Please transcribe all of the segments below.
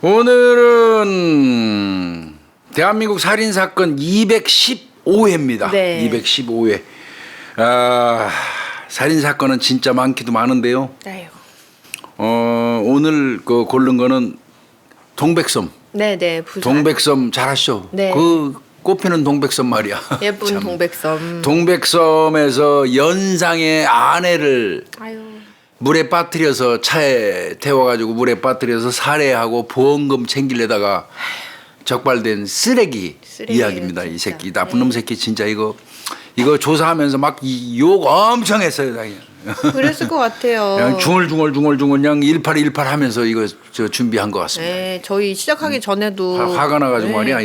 오늘은 대한민국 살인사건 215회입니다. 네. 215회. 살인사건은 진짜 많기도 많은데요. 네. 오늘 그 고른 거는 동백섬. 네네. 부산. 동백섬 잘 아시죠? 네. 그 꽃피는 동백섬 말이야. 예쁜 참. 동백섬. 동백섬에서 연상의 아내를 아유. 물에 빠뜨려서 차에 태워가지고 물에 빠뜨려서 살해하고 보험금 챙기려다가 적발된 쓰레기 이야기입니다. 이 진짜. 새끼 나쁜 놈 새끼 진짜 이거 조사하면서 막 욕 엄청 했어요. 그랬을 것 같아요. 그냥 중얼중얼 그냥 1818 하면서 이거 준비한 것 같습니다. 네, 저희 시작하기 전에도 화가 나가지고 네. 말이야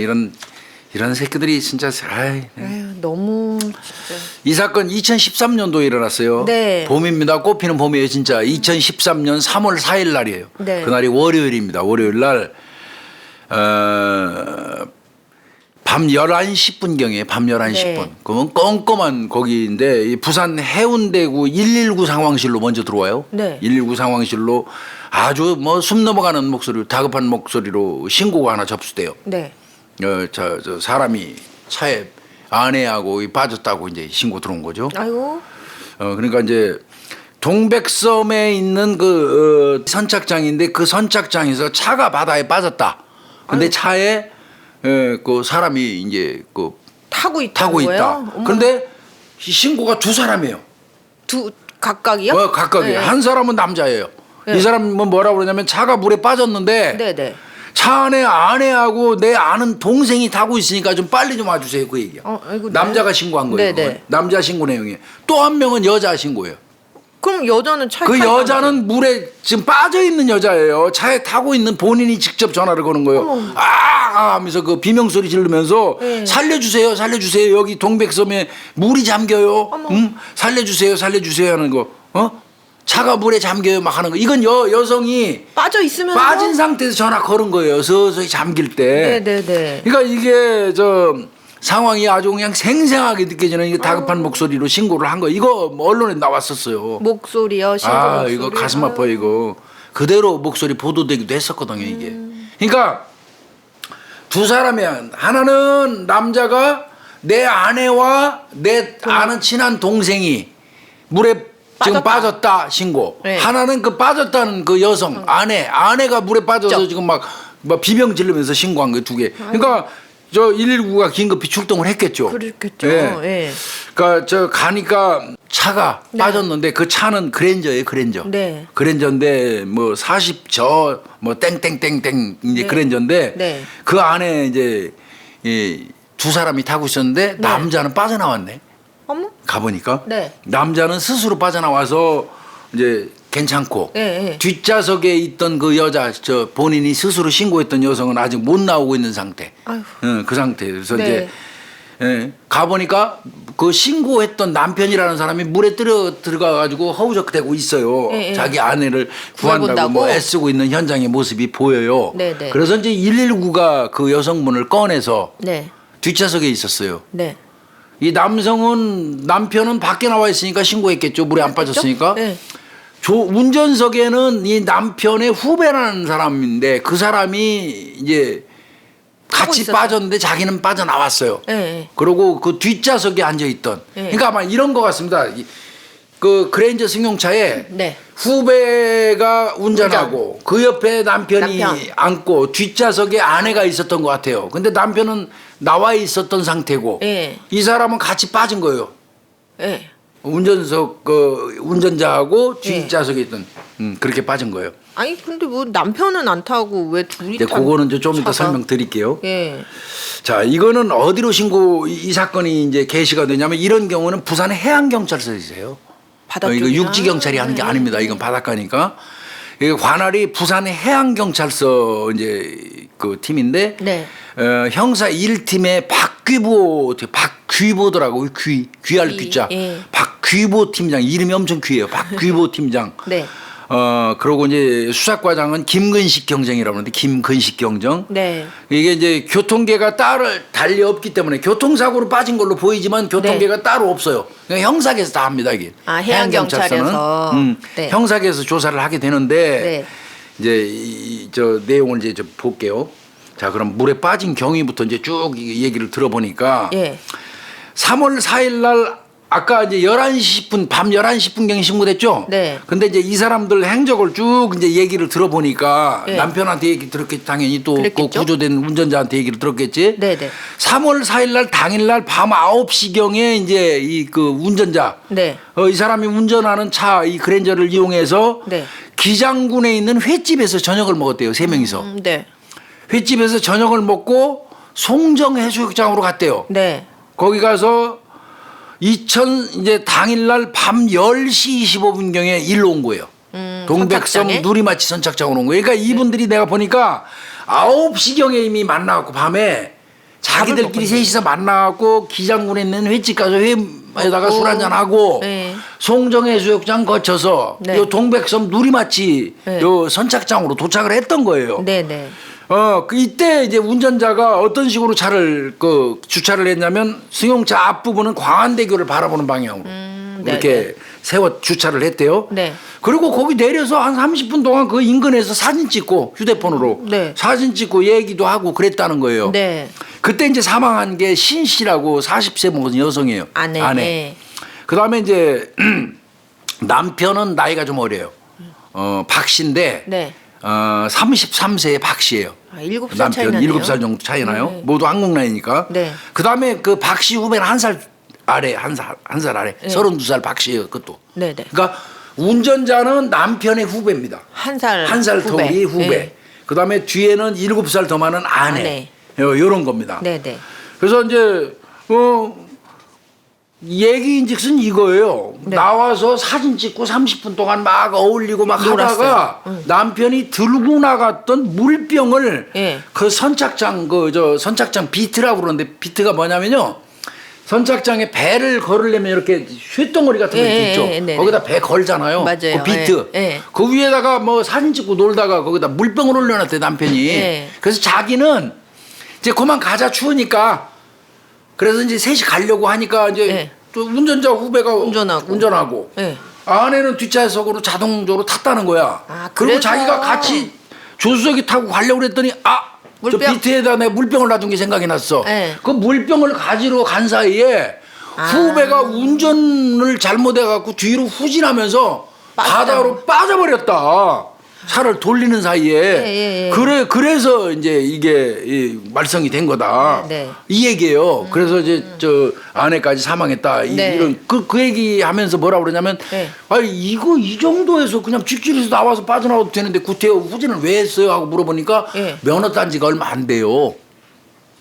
이런 새끼들이 진짜 네. 아유, 너무 진짜. 이 사건 2013년도에 일어났어요. 네. 봄입니다. 꽃피는 봄이에요. 진짜 2013년 3월 4일 날이에요. 네. 그날이 월요일입니다. 월요일 날 밤 11시 10분경에 밤 11시 네. 10분. 그러면 껌껌한 거기인데 이 부산 해운대구 119 상황실로 먼저 들어와요. 네. 119 상황실로 아주 뭐 숨 넘어가는 목소리로 다급한 목소리로 신고가 하나 접수돼요. 네. 저 사람이 차에 아내하고 빠졌다고 이제 신고 들어온 거죠. 아이고. 그러니까 이제 동백섬에 있는 그 선착장인데 그 선착장에서 차가 바다에 빠졌다. 근데 아유. 차에 그 사람이 이제 그 타고 있다. 타고 있다. 그런데 신고가 두 사람이에요. 두 각각이요? 각각이. 네. 한 사람은 남자예요. 네. 이 사람은 뭐라고 그러냐면 차가 물에 빠졌는데 네네. 차 안에 아내하고 내 아는 동생이 타고 있으니까 좀 빨리 좀 와주세요. 그 얘기야. 아이고, 남자가 네. 신고한 거예요. 네네. 그건. 남자 신고 내용이에요. 또 한 명은 여자 신고예요. 그럼 여자는 차에 그 타 있다면서요? 여자는 물에 지금 빠져 있는 여자예요. 차에 타고 있는 본인이 직접 전화를 거는 거예요. 하면서 그 비명 소리 지르면서 네. 살려주세요, 살려주세요. 여기 동백섬에 물이 잠겨요. 살려주세요, 살려주세요 하는 거. 차가 물에 잠겨요 막 하는 거. 이건 여성이 빠져 있으면서 빠진 상태에서 전화 걸은 거예요. 서서히 잠길 때. 네네네. 그러니까 이게 상황이 아주 그냥 생생하게 느껴지는 이게 다급한 목소리로 신고를 한 거. 이거 뭐 언론에 나왔었어요. 목소리요. 신고 목소리. 이거 가슴 아파 이거. 그대로 목소리 보도되기도 했었거든요 이게. 그러니까 두 사람이야. 하나는 남자가 내 아내와 내 아는 친한 동생이 물에 지금 빠졌다 신고. 네. 하나는 그 빠졌다는 그 여성 아내가 물에 빠져서 지금 막 비명 지르면서 신고한 거 두 개. 그러니까 저 119가 긴급히 출동을 했겠죠. 그렇겠죠. 예. 예. 그러니까 가니까 차가 네. 빠졌는데 그 차는 그랜저예요, 그랜저. 네. 그랜저인데 뭐 40저 뭐 땡땡땡땡 이제 네. 그랜저인데 네. 그 안에 이제 두 사람이 타고 있었는데 네. 남자는 빠져나왔네. 어머? 가보니까 네. 남자는 스스로 빠져나와서 이제 괜찮고 예, 예. 뒷좌석에 있던 그 여자 본인이 스스로 신고했던 여성은 아직 못 나오고 있는 상태. 아유. 그 상태. 그래서 네. 이제 가보니까 그 신고했던 남편이라는 사람이 물에 들어가가지고 허우적대고 있어요. 예, 예. 자기 아내를 구한다고 구해본다고? 뭐 애쓰고 있는 현장의 모습이 보여요. 네, 네. 그래서 이제 119가 그 여성분을 꺼내서 네. 뒷좌석에 있었어요. 네. 이 남편은 밖에 나와 있으니까 신고했겠죠. 물에 안 빠졌으니까. 네. 운전석에는 이 남편의 후배라는 사람인데 그 사람이 이제 같이 있었어요. 빠졌는데 자기는 빠져나왔어요. 네. 그리고 그 뒷좌석에 앉아있던. 네. 그러니까 아마 이런 것 같습니다. 그 그랜저 승용차에 네. 후배가 운전하고 그 옆에 남편이 앉고 뒷좌석에 아내가 있었던 것 같아요. 근데 남편은 나와 있었던 상태고 네. 이 사람은 같이 빠진 거예요. 네. 운전석 운전자하고 뒷좌석에 있던 그렇게 빠진 거예요. 아니 근데 뭐 남편은 안 타고 왜 둘이 이제 그거는 좀 이따 차가? 설명드릴게요. 예. 자, 이거는 어디로 이 사건이 이제 게시가 되냐면 이런 경우는 부산 해양경찰서에서요. 바다 이거 쪽이나? 육지경찰이 하는 게 아닙니다. 이건 바닷가니까. 이게 관할이 부산 해양경찰서 이제 그 팀인데 네. 형사 1팀의 박귀보더라고. 귀할 귀자. 예. 박귀보 팀장. 이름이 엄청 귀해요. 박귀보 팀장. 네. 그러고 이제 수사과장은 김근식 경정이라고 하는데 김근식 경정. 네. 이게 이제 교통계가 달리 없기 때문에 교통사고로 빠진 걸로 보이지만 교통계가 따로 없어요. 그러니까 형사계에서 다 합니다 이게. 해양경찰에서. 네. 형사계에서 조사를 하게 되는데 네. 이제 저 내용을 이제 좀 볼게요. 자, 그럼 물에 빠진 경위부터 이제 쭉 얘기를 들어보니까 예. 3월 4일 날 아까 이제 11시 10분 밤 11시 10분경에 신고됐죠? 네. 근데 이제 이 사람들 행적을 쭉 이제 얘기를 들어보니까 예. 남편한테 얘기 들었겠지. 당연히 또 그 그랬겠죠? 구조된 운전자한테 얘기를 들었겠지. 네네. 3월 4일 날 당일 날 밤 9시경에 이제 이 그 운전자 네. 이 사람이 운전하는 차 이 그랜저를 이용해서 네. 기장군에 있는 횟집에서 저녁을 먹었대요. 3명이서. 네. 횟집에서 저녁을 먹고 송정 해수욕장으로 갔대요. 네. 거기 가서 이제 당일날 밤 10시 25분경에 일로 온 거예요. 동백섬 선착장에? 누리마치 선착장으로 온 거예요. 그러니까 이분들이 내가 보니까 9시경에 이미 만나갖고 밤에 자기들끼리 먹었네. 셋이서 만나갖고 기장군에 있는 횟집 가서 회에다가 먹고. 술 한잔하고 네. 송정해수욕장 거쳐서 네. 요 동백섬 누리마치 네. 요 선착장으로 도착을 했던 거예요. 네네. 그 이때 이제 운전자가 어떤 식으로 차를 그 주차를 했냐면 승용차 앞부분은 광안대교를 바라보는 방향으로 이렇게 네네. 세워 주차를 했대요. 네. 그리고 거기 내려서 한 30분 동안 그 인근에서 사진 찍고 휴대폰으로 네. 사진 찍고 얘기도 하고 그랬다는 거예요. 네. 그때 이제 사망한 게 신 씨라고 40세 먹은 여성이에요. 아내. 네. 그다음에 이제 남편은 나이가 좀 어려요. 박 씨인데 네. 33세의 박 씨예요. 아, 7살 차이 남편 나네요. 7살 정도 차이 나요. 네. 모두 한국 나이니까. 네. 그다음에 그 박 씨 후배는 한 살 아래 한 살 아래 네. 32살 박 씨예요. 그것도. 네네. 그러니까 운전자는 남편의 후배입니다. 한 살. 한 살 터울이 후배. 네. 그다음에 뒤에는 7살 더 많은 아내. 요런 겁니다. 네네. 그래서 이제 얘기인즉슨 이거예요. 네. 나와서 사진 찍고 30분 동안 막 어울리고 막 놀았어요. 하다가 남편이 들고 나갔던 물병을 예. 그 선착장 선착장 비트라고 그러는데 비트가 뭐냐면요. 선착장에 배를 걸으려면 이렇게 쇳덩어리 같은 거 예, 있죠. 예, 네네. 거기다 배 걸잖아요. 맞아요. 그 비트. 예, 예. 그 위에다가 뭐 사진 찍고 놀다가 거기다 물병을 올려놨대 남편이. 예. 그래서 자기는 이제 그만 가자 추우니까 그래서 이제 셋이 가려고 하니까 이제 예. 또 운전자 후배가 운전하고. 예. 아내는 뒷좌석으로 자동적으로 탔다는 거야. 아, 그리고 그래서. 자기가 같이 조수석에 타고 가려고 그랬더니 저 물병. 비트에다 내 물병을 놔둔 게 생각이 났어. 예. 그 물병을 가지러 간 사이에 후배가 운전을 잘못해갖고 뒤로 후진하면서 빠졌다. 바다로 빠져버렸다. 차를 돌리는 사이에 예. 그래서 이제 이게 말썽이 된 거다. 네. 이 얘기예요. 그래서 이제 저 아내까지 사망했다. 네. 이런 그 얘기하면서 뭐라 그러냐면 네. 이거 이 정도에서 그냥 직진해서 나와서 빠져나와도 되는데 구태여 후진을 왜 했어요 하고 물어보니까 네. 면허 딴 지가 얼마 안 돼요.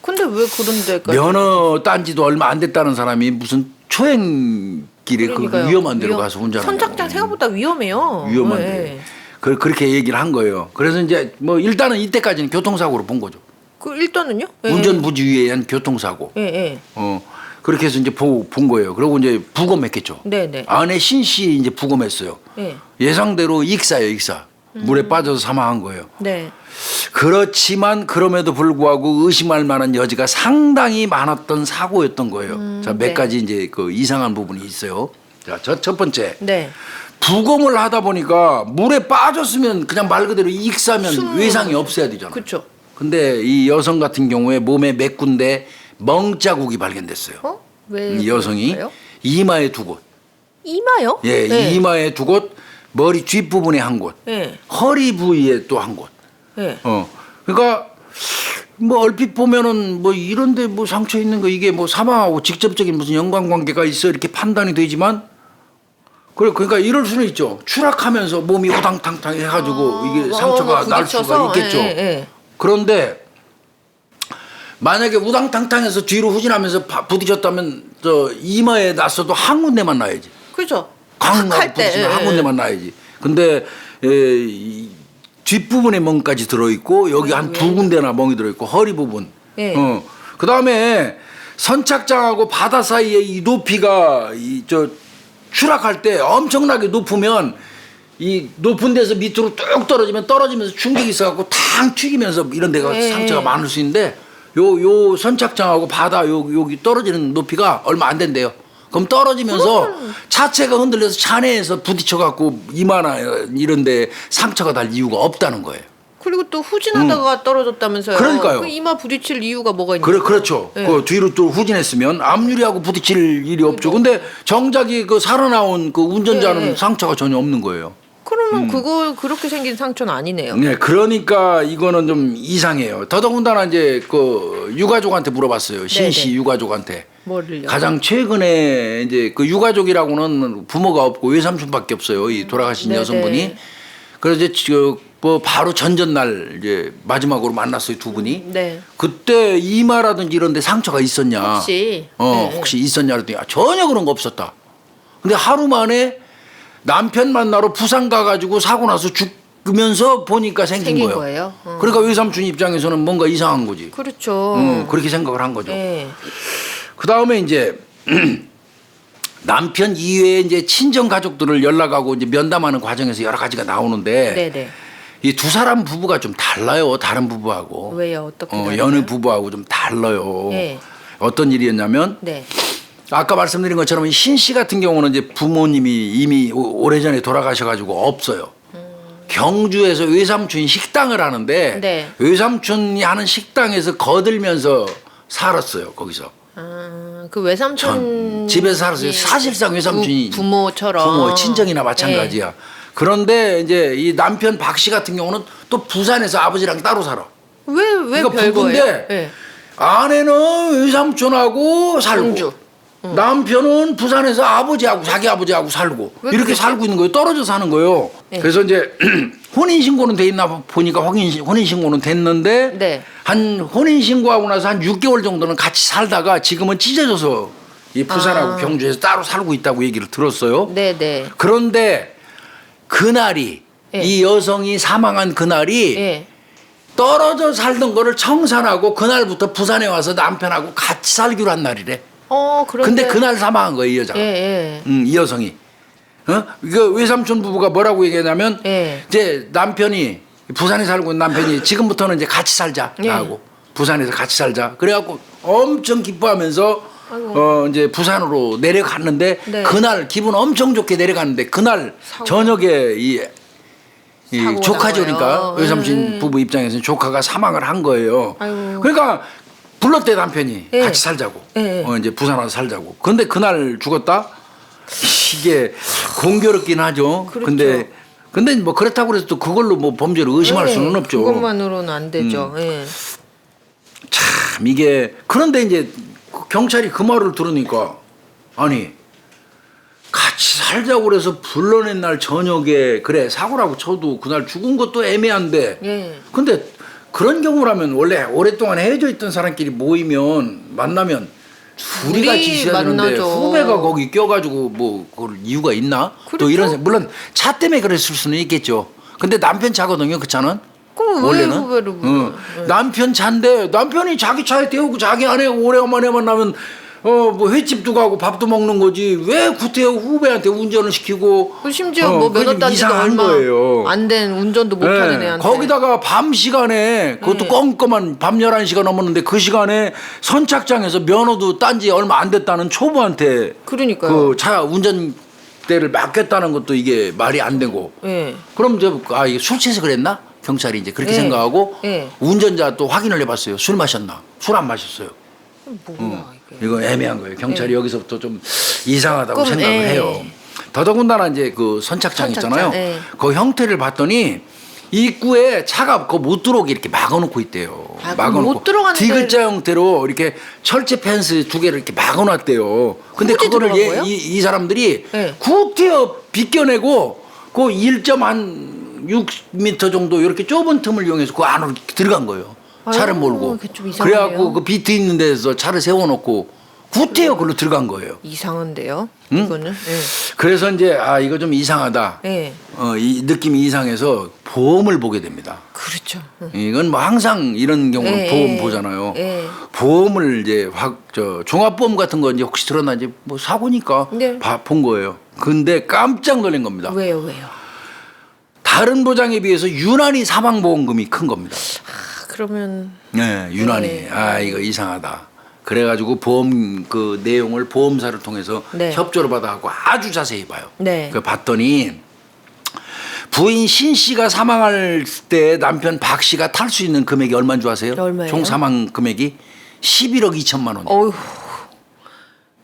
근데 왜 그런 데까지? 면허 딴 지도 얼마 안 됐다는 사람이 무슨 초행길에 그 그러니까요. 위험한 데로 가서 운전하고 선착장 생각보다 위험해요. 위험한데 네. 그렇게 얘기를 한 거예요. 그래서 이제 뭐 일단은 이때까지는 교통사고로 본 거죠. 그 일단은요? 예. 운전 부주의에 의한 교통사고. 예. 그렇게 해서 이제 본 거예요. 그리고 이제 부검했겠죠. 네네. 아내 신 씨 이제 부검했어요. 예. 예상대로 익사예요, 익사. 물에 빠져서 사망한 거예요. 네. 그렇지만 그럼에도 불구하고 의심할 만한 여지가 상당히 많았던 사고였던 거예요. 자, 몇 네. 가지 이제 그 이상한 부분이 있어요. 자, 첫 번째. 네. 부검을 하다 보니까 물에 빠졌으면 그냥 말 그대로 익사면 외상이 없어야 되잖아요. 그렇죠. 근데 이 여성 같은 경우에 몸에 몇 군데 멍자국이 발견됐어요. 왜? 이 여성이 그럴까요? 이마에 두 곳. 이마요? 예, 네. 이마에 두 곳, 머리 뒷부분에 한 곳, 예. 허리 부위에 또 한 곳. 예. 그러니까 뭐 얼핏 보면은 뭐 이런데 뭐 상처 있는 거 이게 뭐 사망하고 직접적인 무슨 연관관계가 있어 이렇게 판단이 되지만 그러니까 이럴 수는 있죠. 추락하면서 몸이 우당탕탕 해가지고 이게 상처가 날 수가 있겠죠. 예. 그런데 만약에 우당탕탕해서 뒤로 후진하면서 부딪혔다면 저 이마에 났어도 한 군데만 나야지. 그렇죠. 강하게 할 때. 부딪히면 한 군데만 나야지. 근데 이 뒷부분에 멍까지 들어있고 여기 한 두 군데나 멍이 들어있고 허리 부분. 예. 그다음에 선착장하고 바다 사이에 이 높이가 추락할 때 엄청나게 높으면 이 높은 데서 밑으로 뚝 떨어지면서 충격이 있어갖고 탕 튀기면서 이런 데가 예. 상처가 많을 수 있는데 요 선착장하고 바다 여기 떨어지는 높이가 얼마 안 된대요. 그럼 떨어지면서 차체가 흔들려서 차내에서 부딪혀갖고 이마나 이런데 상처가 날 이유가 없다는 거예요. 그리고 또 후진하다가 떨어졌다면서요. 그러니까요. 그 이마 부딪힐 이유가 뭐가 있나요? 그렇죠. 네. 그 뒤로 또 후진했으면 앞유리하고 부딪힐 일이 없죠. 근데 정작이 그 살아나온 그 운전자는 네. 상처가 전혀 없는 거예요. 그러면 그거 그렇게 생긴 상처는 아니네요. 네, 그러니까 이거는 좀 이상해요. 더더군다나 이제 그 유가족한테 물어봤어요. 신씨 네네. 유가족한테. 뭐를요? 가장 최근에 이제 그 유가족이라고는 부모가 없고 외삼촌밖에 없어요. 이 돌아가신 네네. 여성분이. 그래서 이제 뭐 바로 전전날 이제 마지막으로 만났어요, 두 분이. 네. 그때 이마라든지 이런 데 상처가 있었냐. 혹시. 네. 혹시 있었냐 그랬더니 전혀 그런 거 없었다. 근데 하루 만에 남편 만나러 부산 가가지고 사고 나서 죽으면서 보니까 생긴 거예요. 그러니까 외삼촌 입장에서는 뭔가 이상한 거지. 그렇죠. 그렇게 생각을 한 거죠. 네. 그 다음에 이제 남편 이외에 이제 친정 가족들을 연락하고 이제 면담하는 과정에서 여러 가지가 나오는데 네네. 이 두 사람 부부가 좀 달라요. 다른 부부하고. 왜요? 어떻게 다르나요? 여느 부부하고 좀 달라요. 네. 어떤 일이었냐면 네. 아까 말씀드린 것처럼 신 씨 같은 경우는 이제 부모님이 이미 오래전에 돌아가셔가지고 없어요. 경주에서 외삼촌이 식당을 하는데 네. 외삼촌이 하는 식당에서 거들면서 살았어요. 거기서. 그 외삼촌 집에서 살았어요. 사실상 외삼촌이 부모처럼 부모 친정이나 마찬가지야. 그런데 이제 이 남편 박 씨 같은 경우는 또 부산에서 아버지랑 따로 살아. 왜 그러니까 별거예요? 부부인데 네. 아내는 외삼촌하고 살고 공주. 남편은 부산에서 아버지하고 자기 아버지하고 살고 왜 이렇게 그러지? 살고 있는 거예요. 떨어져 사는 거예요. 네. 그래서 이제 혼인 신고는 돼 있나 보니까 혼인 신고는 됐는데 네. 한 혼인 신고하고 나서 한 6개월 정도는 같이 살다가 지금은 찢어져서 이 부산하고 경주에서 따로 살고 있다고 얘기를 들었어요. 네네. 그런데 그날이 네. 이 여성이 사망한 그날이 예. 떨어져 살던 거를 청산하고 그날부터 부산에 와서 남편하고 같이 살기로 한 날이래. 그런데 근데 그날 사망한 거예요, 이 여자가. 예. 이 여성이. 이거 외삼촌 부부가 뭐라고 얘기하냐면 예. 이제 남편이 부산에 살고 있는 남편이 지금부터는 이제 같이 살자 예. 하고 부산에서 같이 살자. 그래갖고 엄청 기뻐하면서 이제 부산으로 내려갔는데 네. 그날 기분 엄청 좋게 내려갔는데 그날 저녁에 이 사고가 조카죠. 난 그러니까 거예요. 외삼촌 부부 입장에서는 조카가 사망을 한 거예요. 아이고. 그러니까 불렀대 남편이 예. 같이 살자고. 예. 이제 부산 와서 살자고. 근데 그날 죽었다. 이게 공교롭긴 하죠. 그렇죠. 근데 뭐 그렇다고 해서 또 그걸로 뭐 범죄를 의심할 네, 수는 없죠. 그것만으로는 안 되죠. 예. 참 이게 그런데 이제 경찰이 그 말을 들으니까 아니 같이 살자고 그래서 불러낸 날 저녁에 그래 사고라고 쳐도 그날 죽은 것도 애매한데 예. 근데 그런 경우라면 원래 오랫동안 헤어져 있던 사람끼리 모이면 만나면 둘이 둘이 같이 있어야 되는데 만나죠. 후배가 거기 껴가지고 뭐 그럴 이유가 있나? 또 그렇죠. 이런 물론 차 때문에 그랬을 수는 있겠죠. 근데 남편 차거든요 그 차는. 그럼 왜 원래는 후배로 불러요? 남편 차인데 남편이 자기 차에 태우고 자기 아내 오래간만에 만나면 뭐 횟집도 가고 밥도 먹는 거지 왜 구태여 후배한테 운전을 시키고 심지어 뭐 그게 면허 좀 딴지도 이상한 얼마 거예요. 안 된 운전도 못 네, 하는 애한테 거기다가 밤 시간에 그것도 네. 껌껌한 밤 11시가 넘었는데 그 시간에 선착장에서 면허도 딴 지 얼마 안 됐다는 초보한테 그러니까요. 그 차 운전대를 맡겼다는 것도 이게 말이 안 되고 예. 그럼 이게 술 취해서 그랬나? 경찰이 이제 그렇게 네. 생각하고 네. 운전자 또 확인을 해봤어요. 술 마셨나? 술 안 마셨어요. 뭐야 이게. 이거 애매한 거예요. 경찰이 여기서부터 좀 이상하다고 조금, 생각을 예. 해요. 더더군다나 이제 그 선착장 있잖아요. 예. 그 형태를 봤더니 입구에 차가 그 못 들어오게 이렇게 막아놓고 있대요. 아, 그럼 막아놓고 못 들어가는데- D글자 형태로 이렇게 철제 펜스 두 개를 이렇게 막아놨대요. 근데 굳이 그거를 들어간 거예요? 이 사람들이 예. 구태여 비껴내고 그 1.6m 정도 이렇게 좁은 틈을 이용해서 그 안으로 들어간 거예요. 차를 아유, 몰고. 그게 좀 이상하네요. 그래갖고 그 비트 있는 데서 차를 세워놓고 구태여 그걸로 들어간 거예요. 이상한데요. 응? 이거는. 그래서 이제 이거 좀 이상하다. 예. 예. 이 느낌이 이상해서 보험을 보게 됩니다. 그렇죠. 이건 뭐 항상 이런 경우는 예, 보험 예. 보잖아요. 예. 보험을 이제 종합보험 같은 거 이제 혹시 들었나 이제 뭐 사고니까 네. 본 거예요. 근데 깜짝 놀란 겁니다. 왜요? 다른 보장에 비해서 유난히 사망보험금이 큰 겁니다. 그러면 네, 유난히. 네. 이거 이상하다. 그래가지고 보험 그 내용을 보험사를 통해서 네. 협조를 받아갖고 아주 자세히 봐요. 네. 그 봤더니 부인 신 씨가 사망할 때 남편 박 씨가 탈 수 있는 금액이 얼마인 줄 아세요? 얼마예요? 총 사망 금액이 11억 2천만 원이에요. 어휴.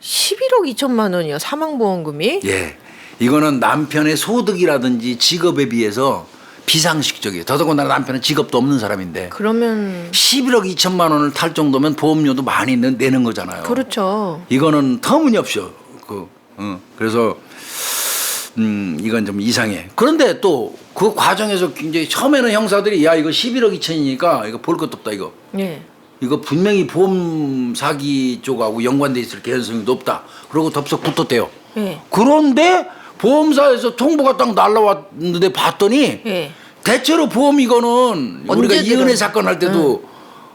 11억 2천만 원이요. 사망보험금이? 예. 이거는 남편의 소득이라든지 직업에 비해서 비상식적이에요. 더더군다나 남편은 직업도 없는 사람인데 그러면 11억 2천만 원을 탈 정도면 보험료도 많이 내는 거잖아요. 그렇죠. 이거는 터무니없죠. 그래서 이건 좀 이상해. 그런데 또 그 과정에서 굉장히 처음에는 형사들이 야 이거 11억 2천이니까 이거 볼 것도 없다 이거. 예. 이거 분명히 보험 사기 쪽하고 연관돼 있을 개연성이 높다. 그러고 덥석 붙었대요. 예. 그런데 보험사에서 통보가 딱 날라왔는데 봤더니 예. 대체로 보험 이거는 우리가 언제 이은혜 들어? 사건 할 때도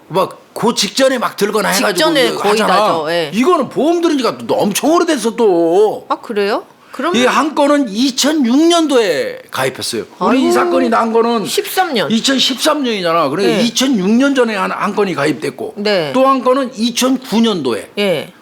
막 그 직전에 막 들거나 해가지고 직전에 이거 거의 하잖아. 나죠. 예. 이거는 보험 들은 지가 또 엄청 오래됐어 또. 아 그래요? 그러면 이 한 건은 2006년도에 가입했어요. 우리 이 아유, 사건이 난 거는 13년. 2013년이잖아. 그러니까 네. 2006년 전에 한 건이 가입됐고 네. 또 한 건은 2009년도에 예.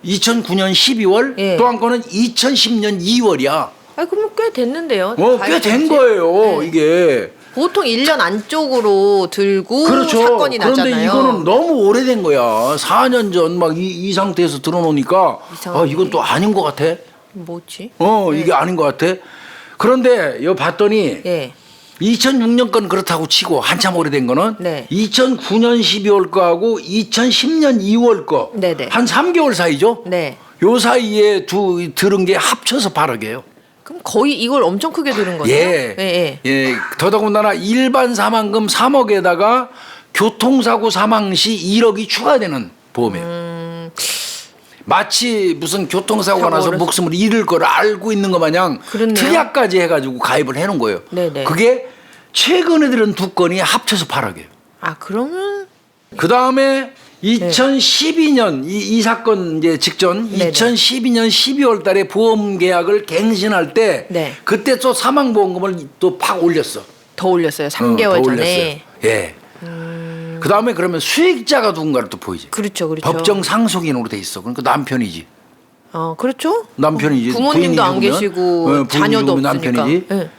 2009년 12월 예. 또 한 건은 2010년 2월이야. 아 그러면 꽤 됐는데요. 꽤 된 가입한 지? 거예요. 네. 이게. 보통 1년 안쪽으로 들고 그렇죠. 사건이 그런데 나잖아요. 이거는 너무 오래된 거야. 4년 전 막 이 상태에서 들어놓으니까 이상하네. 이건 또 아닌 것 같아. 뭐지? 이게 아닌 것 같아. 그런데 여 봤더니 예. 2006년 건 그렇다고 치고 한참 오래된 거는 네. 2009년 12월 거하고 2010년 2월 거. 네네. 한 3개월 사이죠. 네. 요 사이에 들은 게 합쳐서 8억이에요. 그럼 거의 이걸 엄청 크게 들은 거네요. 예. 예. 예. 더더군다나 일반 사망금 3억에다가 교통사고 사망 시 1억이 추가되는 보험이에요. 마치 무슨 교통사고가 사고 나서 어렸을- 목숨을 잃을 걸 알고 있는 것 마냥 그렇네요. 특약까지 해가지고 가입을 해놓은 거예요. 네네. 그게 최근에 들은 두 건이 합쳐서 8억이에요. 아 그러면 그 다음에 2012년 이 사건 이제 직전 네네. 2012년 12월 달에 보험 계약을 갱신할 때 네. 그때 또 사망보험금을 또 팍 올렸어. 더 올렸어요. 3개월 더 전에. 올렸어요. 예. 그 다음에 그러면 수익자가 누군가를 또 보이지. 그렇죠, 그렇죠. 법정 상속인으로 돼 있어. 그러니까 남편이지. 그렇죠. 남편이지. 부모님도 안 부인이 죽으면, 계시고 부인이 자녀도 죽으면 없으니까. 남편이지. 예.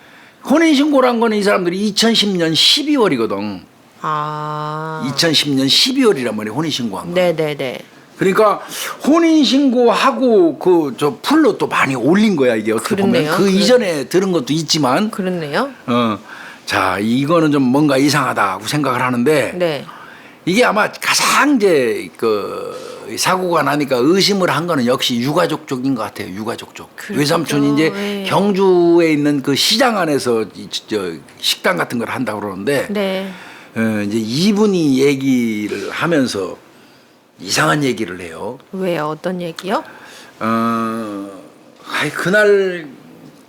혼인신고란 거는 이 사람들이 2010년 12월이거든. 아. 2010년 12월이란 말이야 혼인신고한 거. 네네네. 그러니까 혼인신고하고 그 저 풀로 또 많이 올린 거야 이게 어떻게 그렇네요. 보면 그 이전에 들은 것도 있지만 그렇네요. 자 이거는 좀 뭔가 이상하다고 생각을 하는데 네. 이게 아마 가장 이제 그 사고가 나니까 의심을 한 거는 역시 유가족 쪽인 것 같아요. 유가족 쪽. 그렇죠. 외삼촌이 이제 네. 경주에 있는 그 시장 안에서 저 식당 같은 걸 한다고 그러는데 네. 이제 이분이 얘기를 하면서 이상한 얘기를 해요. 왜요? 어떤 얘기요? 그날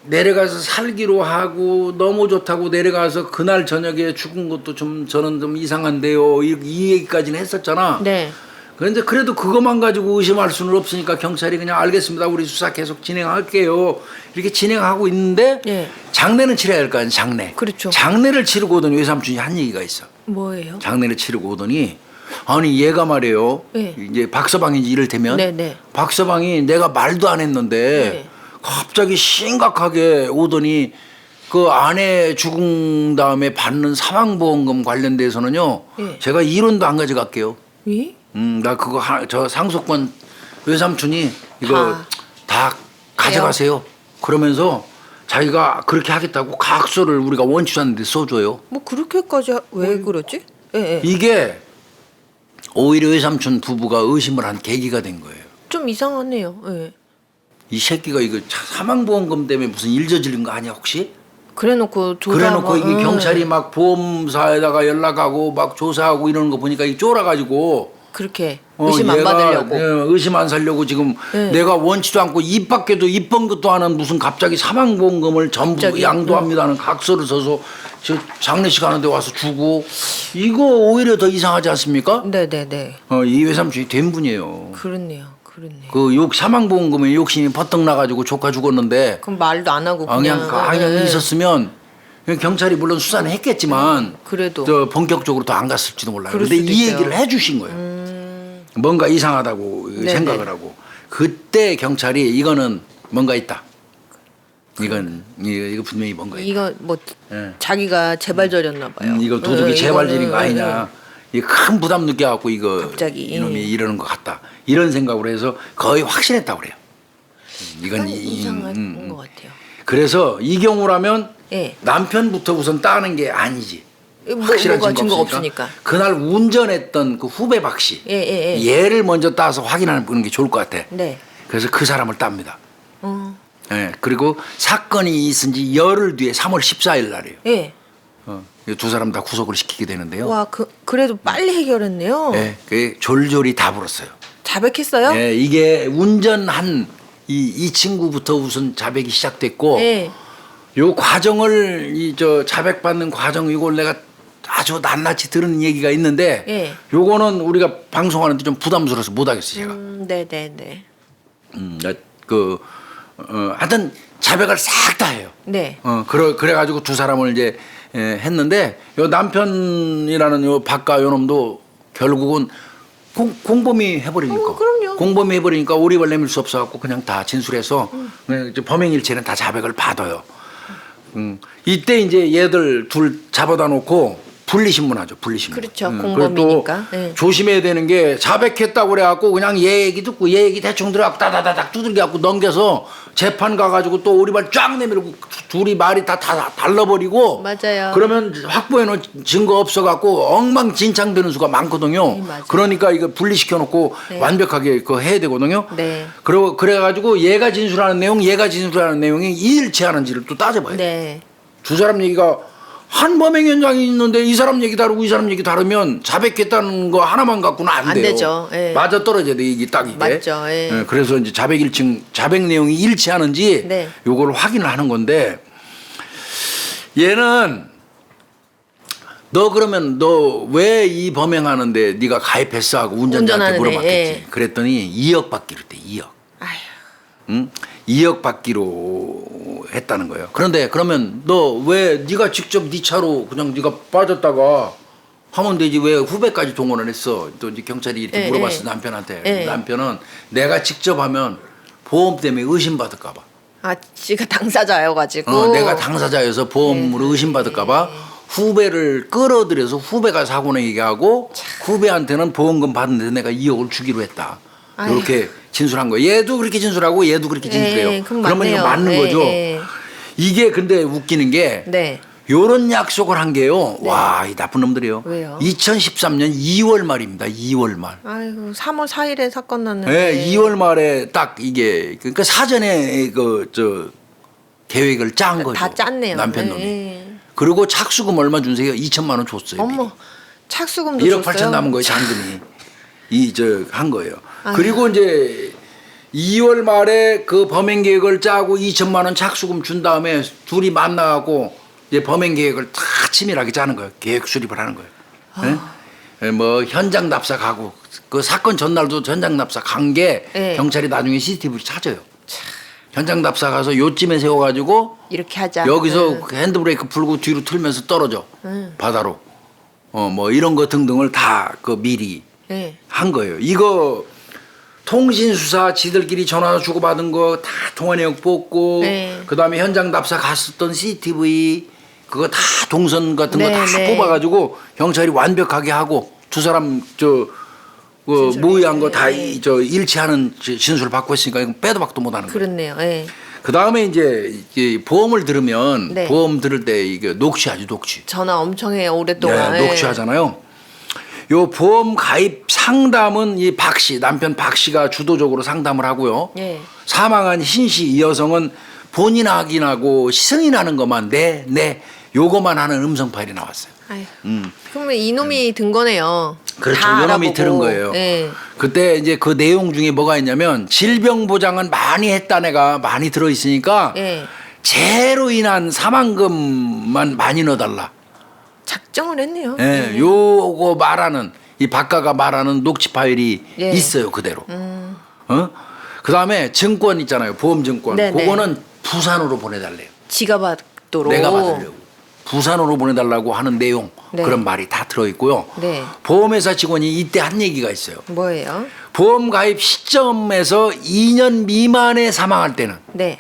내려가서 살기로 하고 너무 좋다고 내려가서 그날 저녁에 죽은 것도 좀 저는 좀 이상한데요. 이 얘기까지는 했었잖아. 네. 그런데 그래도 그것만 가지고 의심할 수는 없으니까 경찰이 그냥 알겠습니다. 우리 수사 계속 진행할게요. 이렇게 진행하고 있는데 예. 장례는 치러야 할 거 아니에요. 장례. 그렇죠. 장례를 치르고 오더니 외삼촌이 한 얘기가 있어. 뭐예요? 장례를 치르고 오더니 아니 얘가 말이에요. 네. 이제 박서방인지 이를테면 네네. 박서방이 내가 말도 안 했는데 네. 갑자기 심각하게 오더니 그 아내 죽은 다음에 받는 사망보험금 관련돼서는요. 네. 제가 1원도 안 가져갈게요. 예? 나 그거 저 상속권 외삼촌이 이거 다 가져가세요. 그러면서 자기가 그렇게 하겠다고 각서를 우리가 원치도 않는데 써줘요. 뭐 그렇게까지 왜 그러지? 예. 예. 이게 오히려 외삼촌 부부가 의심을 한 계기가 된 거예요. 좀 이상하네요. 예. 이 새끼가 이거 사망보험금 때문에 무슨 일 저지른 거 아니야 혹시? 그래놓고 조사. 그래놓고 이게 경찰이 막 보험사에다가 연락하고 막 조사하고 이러는 거 보니까 이 쫄아가지고 그렇게 의심 안 얘가, 받으려고. 의심 안 살려고 지금 네. 내가 원치도 않고 입 밖에도 입 번 것도 안 한 무슨 갑자기 사망보험금을 전부 갑자기? 양도합니다는 각서를 써서 저 장례식 하는데 와서 주고 이거 오히려 더 이상하지 않습니까? 네네네. 이 외삼촌이 된 분이에요. 그렇네요. 그렇네. 그 사망보험금에 욕심이 버뜩 나가지고 조카 죽었는데 그럼 말도 안 하고 그냥 예. 있었으면 그냥 경찰이 물론 수사는 했겠지만 그래도 저 본격적으로 더 안 갔을지도 몰라요. 그럴 근데 수도 이 있어요. 얘기를 해주신 거예요. 뭔가 이상하다고 네네. 생각을 하고 그때 경찰이 이거는 뭔가 있다. 이거 분명히 뭔가 있다. 이거 뭐 예. 자기가 재발절이었나 봐요. 이거 도둑이 재발질인 거 이거는, 아니냐. 이 큰 부담 느껴갖고 이거 갑자기. 이놈이 이러는 것 같다. 이런 생각으로 해서 거의 확신했다고 그래요. 이건 이상한 것 같아요. 그래서 이 경우라면 예. 남편부터 우선 따는 게 아니지. 확실한 뭐가 증거 증거가 없으니까. 없으니까. 그날 운전했던 그 후배 박 씨. 예. 얘를 먼저 따서 확인하는 게 좋을 것 같아. 네. 그래서 그 사람을 땁니다. 어. 예. 그리고 사건이 있은 지 열흘 뒤에 3월 14일 날이에요. 예. 이두 사람 다 구속을 시키게 되는데요. 와, 그래도 빨리 해결했네요. 예. 그 졸졸이 다 불었어요. 자백했어요? 예. 이게 운전한 이 친구부터 우선 자백이 시작됐고 예. 요 과정을 자백받는 과정 이걸 내가 아주 낱낱이 들은 얘기가 있는데 예. 요거는 우리가 방송하는데 좀 부담스러워서 못 하겠어요 제가. 네네네. 하여튼 자백을 싹 다 해요. 네. 그래가지고 두 사람을 이제 했는데 요 남편이라는 요 박가 요 놈도 결국은 공범이 해버리니까. 그럼요. 공범이 해버리니까 오리발 내밀 수 없어갖고 그냥 다 진술해서 그냥 이제 범행일체는 다 자백을 받아요. 이때 이제 얘들 둘 잡아다 놓고 분리신문하죠. 분리신문. 그렇죠. 그리고 공범이니까. 또 네. 조심해야 되는 게 자백했다고 그래갖고 그냥 얘 얘기 듣고 얘 얘기 대충 들어갖고 다다다닥 두들겨갖고 넘겨서 재판 가가지고 또 오리발 쫙 내밀고 둘이 말이 다 달라버리고 맞아요. 그러면 확보해놓은 증거 없어갖고 엉망진창되는 수가 많거든요. 네, 맞아요. 그러니까 이거 분리시켜놓고 네. 완벽하게 그거 해야 되거든요. 네. 그래가지고 얘가 진술하는 내용, 얘가 진술하는 내용이 일치하는지를 또 따져봐요. 네. 두 사람 얘기가 한 범행 현장이 있는데 이 사람 얘기 다르고 이 사람 얘기 다르면 자백했다는 거 하나만 갖고는 안 안 돼요. 되죠. 예. 맞아 떨어져야 돼 이게 딱 이게. 맞죠. 예. 그래서 이제 자백 내용이 일치하는지 네. 요거를 확인을 하는 건데 얘는 너 그러면 너 왜 이 범행하는데 네가 가입했어 하고 운전자한테 운전하는 물어봤겠지. 애, 예. 그랬더니 2억 받기로 했대. 2억. 아휴. 응? 2억 받기로 했다는 거예요. 그런데 그러면 너 왜 네가 직접 네 차로 그냥 네가 빠졌다가 하면 되지 왜 후배까지 동원을 했어? 또 이제 경찰이 이렇게 예, 물어봤어 예. 남편한테. 예. 남편은 내가 직접 하면 보험 때문에 의심받을까 봐. 아, 지가 당사자여가지고. 내가 당사자여서 보험으로 의심받을까 봐 후배를 끌어들여서 후배가 사고 내게 하고 후배한테는 보험금 받는데 내가 2억을 주기로 했다. 아휴. 이렇게 진술한 거예요. 얘도 그렇게 진술하고 얘도 그렇게 진술해요. 그럼 그러면 이거 맞네요. 맞는 예, 거죠. 예. 이게 근데 웃기는 게 네. 요런 약속을 한 게요. 와, 이 나쁜 놈들이요. 왜요? 2013년 2월 말입니다. 2월 말. 아이고, 3월 4일에 사건 났는데. 네, 2월 말에 딱 이게 그러니까 사전에 계획을 짠 거죠. 다 짰네요. 남편 놈이. 예. 그리고 착수금 얼마 준세요? 2천만 원 줬어요. 어머, 착수금도 1억 줬어요? 8천 남은 거예요, 잔금이. 한 거예요. 아유. 그리고 이제 2월 말에 그 범행 계획을 짜고 2천만 원 착수금 준 다음에 둘이 만나고 이제 범행 계획을 다 치밀하게 짜는 거예요. 계획 수립을 하는 거예요. 예? 뭐 현장 납사 가고 그 사건 전날도 현장 납사 간 게 네. 경찰이 나중에 CCTV를 찾아요. 현장 납사 가서 요쯤에 세워가지고 이렇게 하자. 여기서 그 핸드브레이크 풀고 뒤로 틀면서 떨어져 바다로 뭐 이런 거 등등을 다 그 미리 네. 한 거예요. 이거 통신 수사 지들끼리 전화 주고받은 거 다 통화 내역 뽑고 네. 그다음에 현장 납사 갔었던 CCTV 그거 다 동선 같은 거 네, 다 네. 뽑아가지고 경찰이 완벽하게 하고 두 사람 모의한 거 다 네. 일치하는 진술을 받고 있으니까 이건 빼도 박도 못하는 거예요. 그렇네요. 예. 그 다음에 이제 보험을 들으면 네. 보험 들을 때 이게 녹취하죠, 녹취. 전화 엄청 해요, 오랫동안. 네, 녹취하잖아요. 요 보험 가입 상담은 이 박 씨, 남편 박 씨가 주도적으로 상담을 하고요. 예. 사망한 신 씨, 이 여성은 본인 확인하고 승인하는 것만 요거만 하는 음성 파일이 나왔어요. 아휴. 그러면 이놈이 든 거네요. 그렇죠. 다 요놈이 알아보고. 들은 거예요. 예. 그때 이제 그 내용 중에 뭐가 있냐면 질병 보장은 많이 했다 애가 많이 들어 있으니까 예. 재로 인한 사망금만 많이 넣어달라. 작정을 했네요. 예, 요거 말하는 이 박가가 말하는 녹취 파일이 예. 있어요 그대로. 그 다음에 증권 있잖아요 보험 증권. 네네. 그거는 부산으로 보내달래요. 지가 받도록. 내가 받으려고. 부산으로 보내달라고 하는 내용 네. 그런 말이 다 들어있고요. 네. 보험회사 직원이 이때 한 얘기가 있어요. 뭐예요? 보험 가입 시점에서 2년 미만에 사망할 때는 네.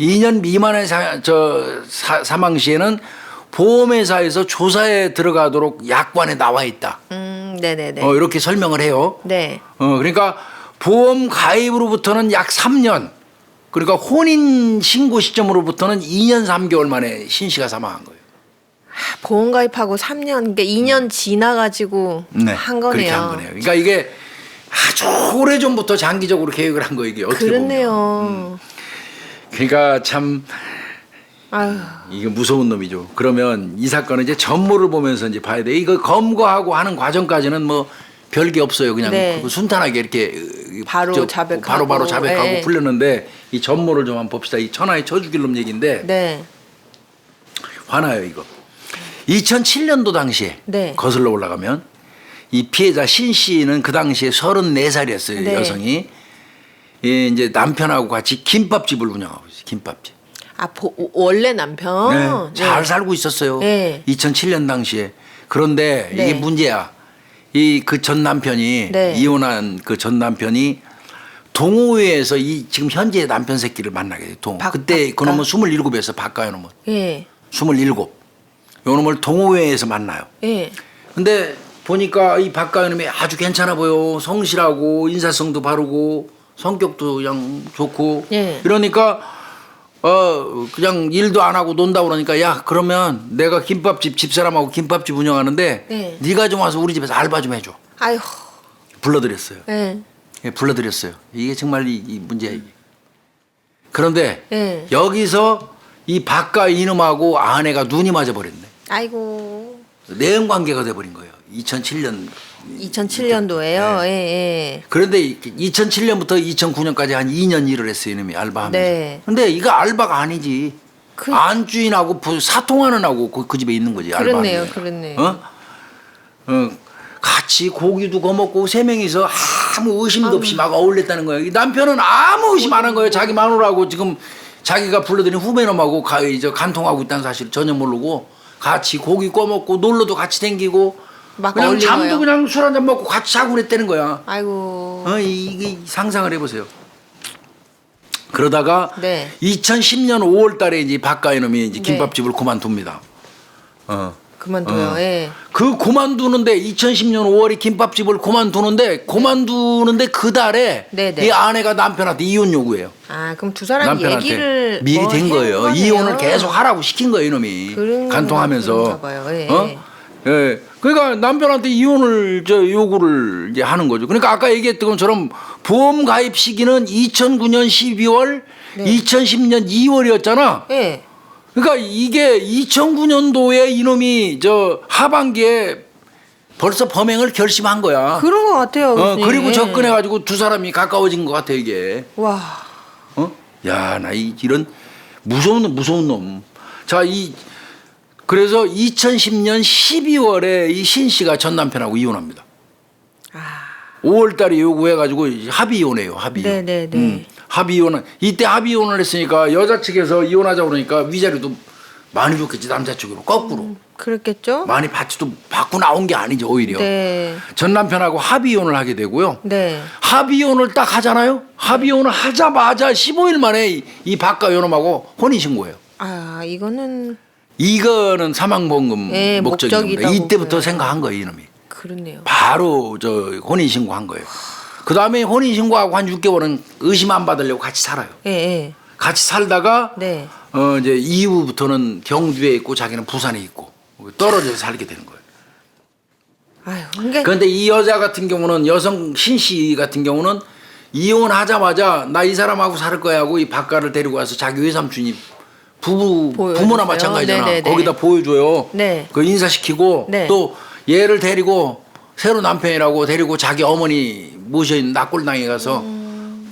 2년 미만의 사망 시에는 보험회사에서 조사에 들어가도록 약관에 나와 있다. 네네네. 이렇게 설명을 해요. 네. 그러니까 보험 가입으로부터는 약 3년, 그러니까 혼인 신고 시점으로부터는 2년 3개월 만에 신 씨가 사망한 거예요. 보험 가입하고 3년, 그러니까 2년 지나가지고 한 거네요. 그렇게 한 거네요. 그러니까 이게 아주 오래 전부터 장기적으로 계획을 한 거 이게 어떻게 그렇네요. 보면. 그러니까 참 아유. 이게 무서운 놈이죠. 그러면 이 사건은 이제 전모를 보면서 이제 봐야 돼. 이거 검거하고 하는 과정까지는 뭐 별게 없어요. 그냥 네. 순탄하게 이렇게 바로 자백하고. 바로 자백하고 네. 풀렸는데 이 전모를 좀 한번 봅시다. 이 천하의 쳐죽일 놈 얘기인데 네. 화나요 이거. 2007년도 당시에 네. 거슬러 올라가면 이 피해자 신 씨는 그 당시에 34살이었어요. 네. 여성이. 예, 이제 남편하고 같이 김밥집을 운영하고 있어요. 김밥집. 아, 원래 남편? 네, 잘 살고 있었어요. 네. 2007년 당시에. 그런데 네. 이게 문제야. 이 그 전 남편이 네. 이혼한 그 전 남편이 동호회에서 이 지금 현재 남편 새끼를 만나게 돼. 그때 그놈은 27이었어. 박가연 놈은. 예. 27. 요 놈을 동호회에서 만나요. 예. 근데 보니까 이 박가연 놈이 아주 괜찮아 보여. 성실하고 인사성도 바르고 성격도 그냥 좋고. 예. 이러니까 그냥 일도 안 하고 논다 그러니까 야 그러면 내가 김밥집 집사람하고 김밥집 운영하는데 네. 네가 좀 와서 우리 집에서 알바 좀 해줘. 아휴. 불러드렸어요. 예. 예, 불러드렸어요. 이게 정말 이 문제야 이게. 그런데 네. 여기서 이 박가 이놈하고 아내가 눈이 맞아버렸네. 아이고. 내연 관계가 돼버린 거예요. 2007년. 2007년도에요. 네. 예, 예. 그런데 2007년부터 2009년까지 한 2년 일을 했어요, 이놈이 알바하면서. 네. 근데 이거 알바가 아니지. 그- 안주인하고 사통하는 하고 그 집에 있는 거지. 그렇네요, 알바하는 게. 그렇네요. 같이 고기도 거먹고 세 명이서 아무 의심도 없이 막 어울렸다는 거예요. 이 남편은 아무 의심 안 한 거예요. 자기 마누라하고 지금 자기가 불러들인 후배놈하고 간통하고 있다는 사실을 전혀 모르고 같이 고기 꺼먹고 놀러도 같이 댕기고 막 그냥 어울린 잠도 거예요. 그냥 술 한잔 먹고 같이 자고 그랬다는 거야. 아이고. 이게 상상을 해보세요. 그러다가 네. 2010년 5월 달에 이제 박가희 놈이 이제 네. 김밥집을 그만둡니다. 그만둬요. 예. 그 그만두는데 2010년 5월에 김밥집을 그만두는데 그 달에 네네. 이 아내가 남편한테 이혼 요구해요. 아, 그럼 두 사람 남편한테 얘기를 미리 뭐 된 해본 거예요. 거네요. 이혼을 계속 하라고 시킨 거예요, 이놈이. 그런가 간통하면서. 봐요. 예. 예. 그러니까 남편한테 이혼을 요구를 이제 하는 거죠. 그러니까 아까 얘기했던 것처럼 보험 가입 시기는 2009년 12월, 네. 2010년 2월이었잖아. 예. 그러니까 이게 2009년도에 이놈이 하반기에 벌써 범행을 결심한 거야. 그런 것 같아요. 교수님. 그리고 예. 접근해가지고 두 사람이 가까워진 것 같아 이게. 와. 야, 나 이런 무서운 놈. 자, 그래서 2010년 12월에 이 신 씨가 전 남편하고 이혼합니다. 5월 달에 요구해가지고 합의 이혼해요. 합의 이혼. 네네네. 합의 이혼은 이때 합의 이혼을 했으니까 여자 측에서 이혼하자 그러니까 위자료도 많이 줬겠지 남자 쪽으로 거꾸로 그랬겠죠? 많이 받고 나온 게 아니죠 오히려. 네. 전 남편하고 합의 이혼을 하게 되고요. 네. 합의 이혼을 딱 하잖아요. 합의 이혼을 하자마자 15일 만에 이 박가 요놈하고 혼인 신고해요. 아, 이거는 이거는 사망보험금 예, 목적입니다. 목적이라고 이때부터 보여요. 생각한 거예요 이놈이. 그렇네요. 바로 혼인 신고한 거예요. 그 다음에 혼인 신고하고 한 6개월은 의심 안 받으려고 같이 살아요. 예, 예. 같이 살다가 네. 이제 이후부터는 경주에 있고 자기는 부산에 있고 떨어져서 살게 되는 거예요. 아유, 그게 그런데 이 여자 같은 경우는 여성 신씨 같은 경우는 이혼하자마자 나 이 사람하고 살 거야 하고 이 박가를 데리고 와서 자기 외삼촌이 부모나 보여줬어요. 마찬가지잖아. 네네네. 거기다 보여줘요. 네. 그 인사시키고 네. 또 얘를 데리고 새로 남편이라고 데리고 자기 어머니 모셔있는 낙골당에 가서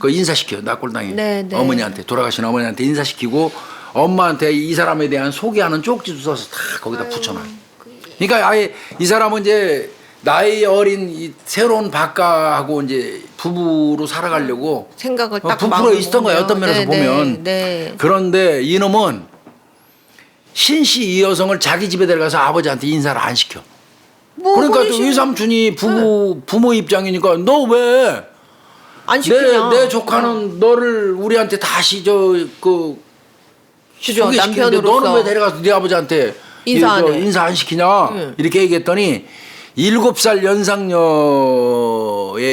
그 인사시켜요. 낙골당에 네네. 어머니한테 돌아가신 어머니한테 인사시키고 엄마한테 이 사람에 대한 소개하는 쪽지도 써서 다 거기다 붙여놔요. 그러니까 아예 이 사람은 이제 나이 어린 이 새로운 박가하고 이제 부부로 살아가려고 생각을 딱 부풀어 마음을 있었던 거예요. 어떤 면에서 먹으면. 보면. 네. 그런데 이놈은 신씨 이 여성을 자기 집에 데려가서 아버지한테 인사를 안 시켜. 뭐 그러니까 혼이신- 외삼촌이 부모 입장이니까 너 왜 안 시키냐? 내 조카는 너를 우리한테 다시 그 그죠, 소개시키는데 남편으로서. 너는 왜 데려가서 네 아버지한테 인사 안 해? 인사 안 시키냐 응. 이렇게 얘기했더니 7살 연상녀의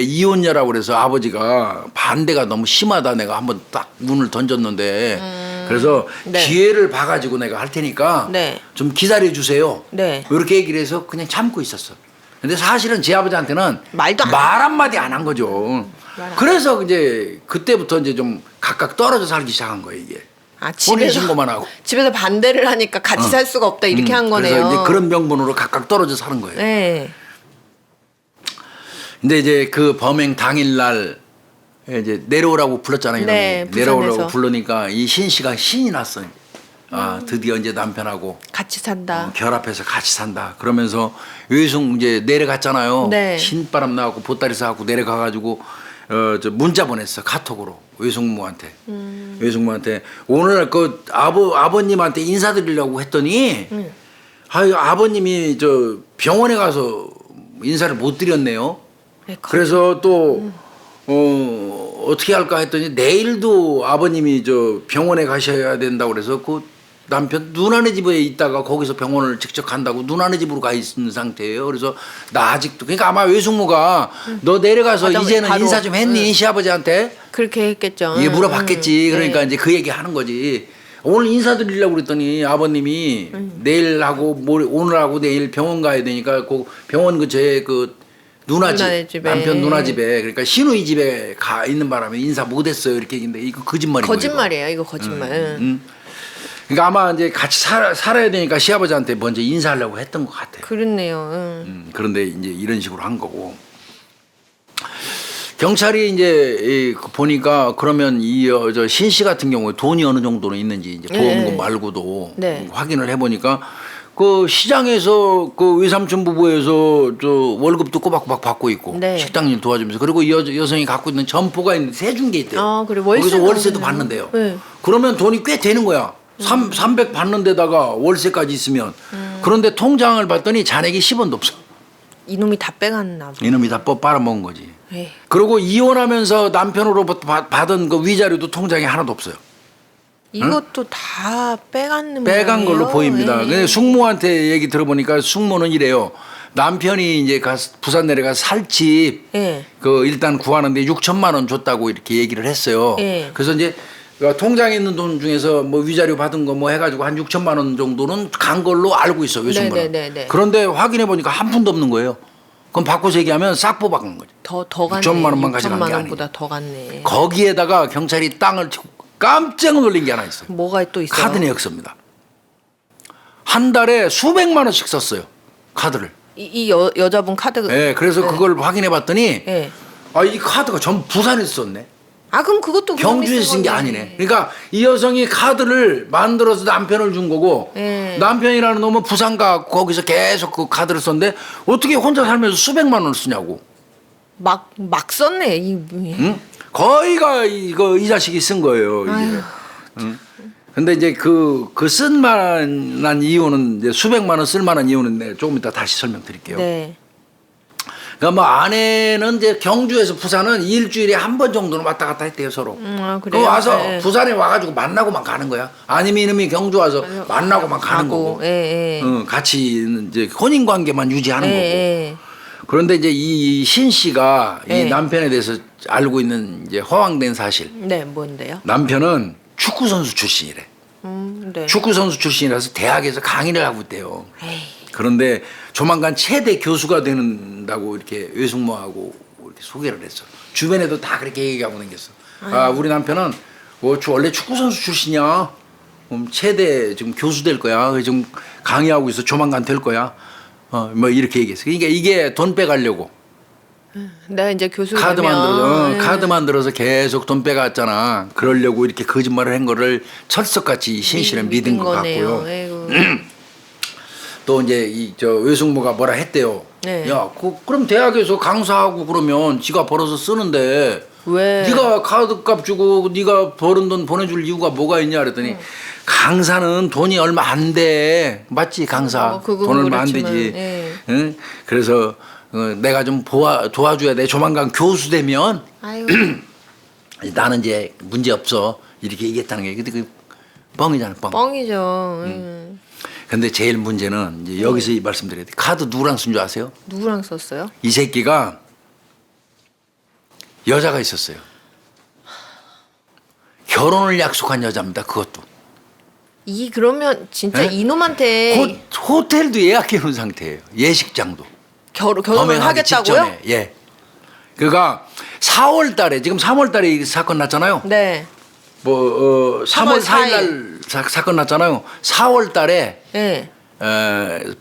이혼녀라고 그래서 아버지가 반대가 너무 심하다. 내가 한번 딱 눈을 던졌는데 그래서 네. 기회를 봐가지고 내가 할 테니까 네. 좀 기다려 주세요. 네. 이렇게 얘기를 해서 그냥 참고 있었어. 근데 사실은 제 아버지한테는 말도 안 말 한마디 안 한 거죠. 말 안 그래서 이제 그때부터 이제 좀 각각 떨어져 살기 시작한 거예요, 이게. 아, 혼인 신고만 하고. 집에서 반대를 하니까 같이 살 수가 없다 이렇게 한 거네요. 그래서 이제 그런 명분으로 각각 떨어져 사는 거예요. 네. 근데 이제 그 범행 당일날 이제 내려오라고 불렀잖아요. 네, 이놈이. 내려오라고 부산에서. 부르니까 이 신 씨가 신이 났어. 아, 드디어 이제 남편하고 같이 산다. 결합해서 같이 산다. 그러면서 외숙 이제 내려갔잖아요. 네. 신바람 나갖고 보따리 싸갖고 내려가가지고 저 문자 보냈어. 카톡으로 외숙모한테. 외숙모한테 오늘 그 아버님한테 인사드리려고 했더니 아유 아버님이 저 병원에 가서 인사를 못 드렸네요. 네, 그래서 또 어떻게 할까 했더니 내일도 아버님이 저 병원에 가셔야 된다고 그래서 그 남편 누나네 집에 있다가 거기서 병원을 직접 간다고 누나네 집으로 가 있는 상태예요. 그래서 나 아직도 그러니까 아마 외숙모가 너 내려가서 가자마자 이제는 바로, 인사 좀 했니 시아버지한테 그렇게 했겠죠. 예 물어봤겠지. 그러니까 네. 이제 그 얘기 하는 거지. 오늘 인사드리려고 그랬더니 아버님이 내일 하고 오늘 하고 내일 병원 가야 되니까 그 병원 그제 그 누나 누나네 집 집에. 남편 누나 집에 그러니까 시누이 집에 가 있는 바람에 인사 못했어요 이렇게 얘기인데 이거 거짓말이고 거짓말이에요. 이거 거짓말. 그러니까 아마 이제 같이 살아야 되니까 시아버지한테 먼저 인사하려고 했던 것 같아요. 그렇네요. 그런데 이제 이런 식으로 한 거고 경찰이 이제 보니까 그러면 저 신 씨 같은 경우에 돈이 어느 정도는 있는지 이제 보험금 네. 말고도 네. 확인을 해보니까 그 시장에서 그 외삼촌 부부에서 저 월급도 꼬박꼬박 받고 있고 네. 식당 일 도와주면서 그리고 이 여성이 갖고 있는 점포가 있는데 세준 게 있대요. 아, 그래. 거기서 월세도 월세도 받네요. 받는데요. 네. 그러면 돈이 꽤 되는 거야. 300 받는 데다가 월세까지 있으면 그런데 통장을 봤더니 잔액이 10원도 없어. 이놈이 다 빼갔나 봐. 이놈이 다 빨아먹은 거지. 에이. 그리고 이혼하면서 남편으로부터 받은 그 위자료도 통장에 하나도 없어요. 이것도 다 빼간 빼간 걸로 모양이에요. 보입니다. 예. 근데 숙모한테 얘기 들어보니까 숙모는 이래요. 남편이 이제 부산 내려가서 살 집 예. 그 일단 구하는데 6천만 원 줬다고 이렇게 얘기를 했어요. 예. 그래서 이제 통장에 있는 돈 중에서 뭐 위자료 받은 거 뭐 해가지고 한 6천만 원 정도는 간 걸로 알고 있어 외숙모는. 네네네네. 그런데 확인해 보니까 한 푼도 없는 거예요. 그럼 바꿔서 얘기하면 싹 뽑아간 거죠. 더 갔네. 6천만 원만 가져간 게 6천만 아니고. 원보다 더 갔네. 거기에다가 경찰이 땅을 치고 깜짝 놀란 게 하나 있어요. 뭐가 또 있어요? 카드 내역서입니다. 한 달에 수백만 원씩 썼어요. 카드를. 이 여자분 카드. 예, 그래서 네. 그걸 확인해 봤더니 예. 아, 이 카드가 전부 부산에서 썼네. 아 그럼 그것도 경주에서 쓴 게 아니네. 그러니까 이 여성이 카드를 만들어서 남편을 준 거고 예. 남편이라는 놈은 부산 가 거기서 계속 그 카드를 썼는데 어떻게 혼자 살면서 수백만 원을 쓰냐고. 막 썼네. 응? 거의가 이거 이 자식이 쓴 거예요. 이게. 응? 근데 이제 그 쓸만한 이유는 이제 수백만 원 쓸만한 이유는 내가 조금 이따 다시 설명드릴게요. 네. 그러니까 뭐 아내는 이제 경주에서 부산은 일주일에 한 번 정도는 왔다 갔다 했대요 서로. 아, 그 그래요? 와서 네. 부산에 와가지고 만나고만 가는 거야. 아니면 이놈이 경주 와서 만나고만 가는 거고. 예, 예. 응, 같이 이제 혼인 관계만 유지하는 예, 거고. 예. 그런데 이제 이 신 씨가 이 네. 남편에 대해서 알고 있는 이제 허황된 사실. 네, 뭔데요? 남편은 축구 선수 출신이래. 네. 축구 선수 출신이라서 대학에서 강의를 하고 있대요. 에이. 그런데 조만간 체대 교수가 된다고 이렇게 외숙모하고 이렇게 소개를 했어. 주변에도 다 그렇게 얘기하고 다녔어. 아, 우리 남편은 원래 축구 선수 출신이야. 체대 지금 교수 될 거야. 지금 강의하고 있어. 조만간 될 거야. 뭐 이렇게 얘기했어. 그러니까 이게 돈 빼가려고 내가 이제 교수 카드 되면 만들어서 예. 카드 만들어서 계속 돈 빼갔잖아. 그러려고 이렇게 거짓말을 한 거를 철석같이 신실은 믿은 것 같고요. 에이구. 또 이제 저 외숙모가 뭐라 했대요. 네. 야, 그럼 대학에서 강사하고 그러면 지가 벌어서 쓰는데 왜? 네가 카드값 주고 네가 버는 돈 보내줄 이유가 뭐가 있냐 그랬더니 강사는 돈이 얼마 안 돼. 맞지 강사. 그건 돈 얼마 안 그렇지만, 되지. 예. 응? 그래서 내가 좀 도와줘야 돼. 조만간 교수 되면 아유. 나는 이제 문제 없어. 이렇게 얘기했다는 게 근데 그 뻥이잖아 뻥. 뻥이죠. 근데 제일 문제는 이제 여기서 이 말씀드려야 돼. 카드 누구랑 쓴 줄 아세요? 누구랑 썼어요? 이 새끼가 여자가 있었어요. 결혼을 약속한 여자입니다. 그것도. 그러면 진짜 예? 이놈한테 호텔도 예약해 놓은 상태예요. 예식장도. 결혼을 범행하기 하겠다고요? 직전에. 예. 그러니까 4월 달에 지금 3월 달에 이 사건 났잖아요. 네. 3월 4일 날 사건 났잖아요. 4월 달에 네.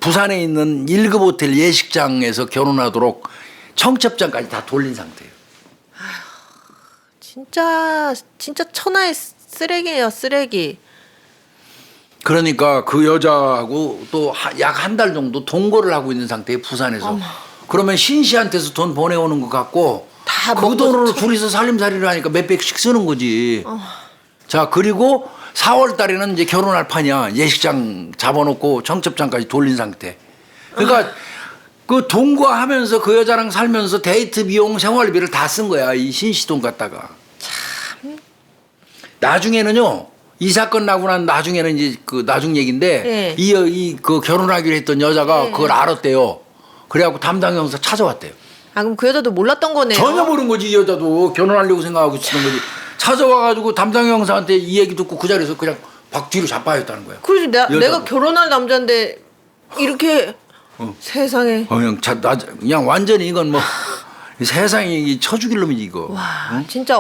부산에 있는 1급 호텔 예식장에서 결혼하도록 청첩장까지 다 돌린 상태예요. 진짜 천하의 쓰레기예요, 쓰레기. 그러니까 그 여자하고 또 약 한 달 정도 동거를 하고 있는 상태에 부산에서. 그러면 신 씨한테서 돈 보내오는 것 같고 다 그 먹고 돈으로 둘이서 살림살이를 하니까 몇백씩 쓰는 거지. 자 그리고 4월 달에는 이제 결혼할 판이야. 예식장 잡아놓고 청첩장까지 돌린 상태. 그러니까 그 동거하면서 그 여자랑 살면서 데이트 비용 생활비를 다 쓴 거야. 이 신 씨 돈 갖다가. 참. 나중에는요. 이 사건 나고 난 나중에는 이제 그 나중 얘기인데 네. 그 결혼하기로 했던 여자가 네. 그걸 알았대요. 그래갖고 담당 형사 찾아왔대요. 아 그럼 그 여자도 몰랐던 거네요. 전혀 모르는 거지. 이 여자도 결혼하려고 생각하고 있었던 거지. 찾아와가지고 담당 형사한테 이 얘기 듣고 그 자리에서 그냥 박 뒤로 자빠졌다는 거야. 그러지 여자도. 내가 결혼할 남자인데 이렇게 세상에. 그냥 완전히 이건 뭐 세상이 쳐 죽일 놈이지 이거. 와 진짜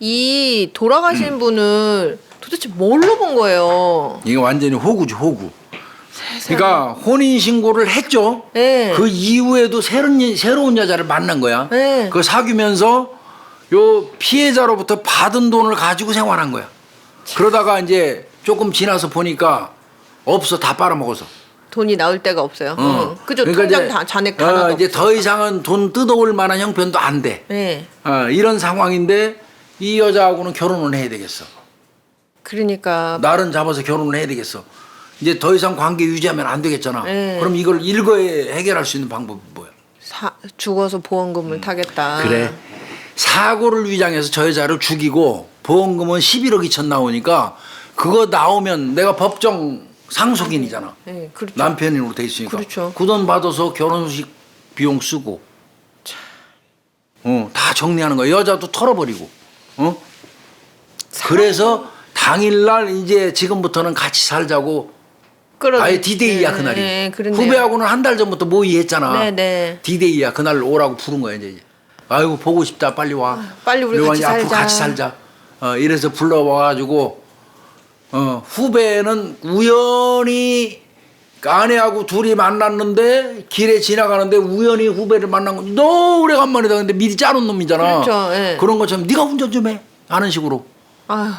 이 돌아가신 분을 도대체 뭘로 본 거예요? 이게 완전히 호구지 호구. 그러니까 혼인 신고를 했죠. 네. 그 이후에도 새로운 여자를 만난 거야. 네. 그 사귀면서 요 피해자로부터 받은 돈을 가지고 생활한 거야. 그러다가 이제 조금 지나서 보니까 없어. 다 빨아먹어서. 돈이 나올 데가 없어요. 그죠? 그러니까 통장 이제, 다 잔액 다 나가. 이제 더 이상은 돈 뜯어올 만한 형편도 안 돼. 네. 이런 상황인데 이 여자하고는 결혼을 해야 되겠어. 그러니까 날은 잡아서 결혼을 해야 되겠어. 이제 더 이상 관계 유지하면 안 되겠잖아. 네. 그럼 이걸 일거에 해결할 수 있는 방법이 뭐야? 죽어서 보험금을 타겠다. 그래. 사고를 위장해서 저 여자를 죽이고 보험금은 11억 2천 나오니까 그거 나오면 내가 법정 상속인이잖아. 네, 그렇죠. 남편으로 돼 있으니까. 그렇죠. 그 돈 받아서 결혼식 비용 쓰고. 다 정리하는 거야. 여자도 털어버리고. 그래서 당일날 이제 지금부터는 같이 살자고 아예 디데이야 네, 그날이. 네, 그렇네요. 후배하고는 한 달 전부터 모의했잖아. 네, 네. 디데이야 그날 오라고 부른 거야 이제. 아이고 보고 싶다 빨리 와. 빨리 우리 그리고 같이 이제 앞으로 살자. 같이 살자. 이래서 불러와가지고 후배는 우연히 아내하고 둘이 만났는데 길에 지나가는데 우연히 후배를 만난 거. 너 오래간만이다. 근데 미리 짜놓은 놈이잖아. 그렇죠, 예. 그런 것처럼 네가 운전 좀 해. 하는 식으로. 아휴.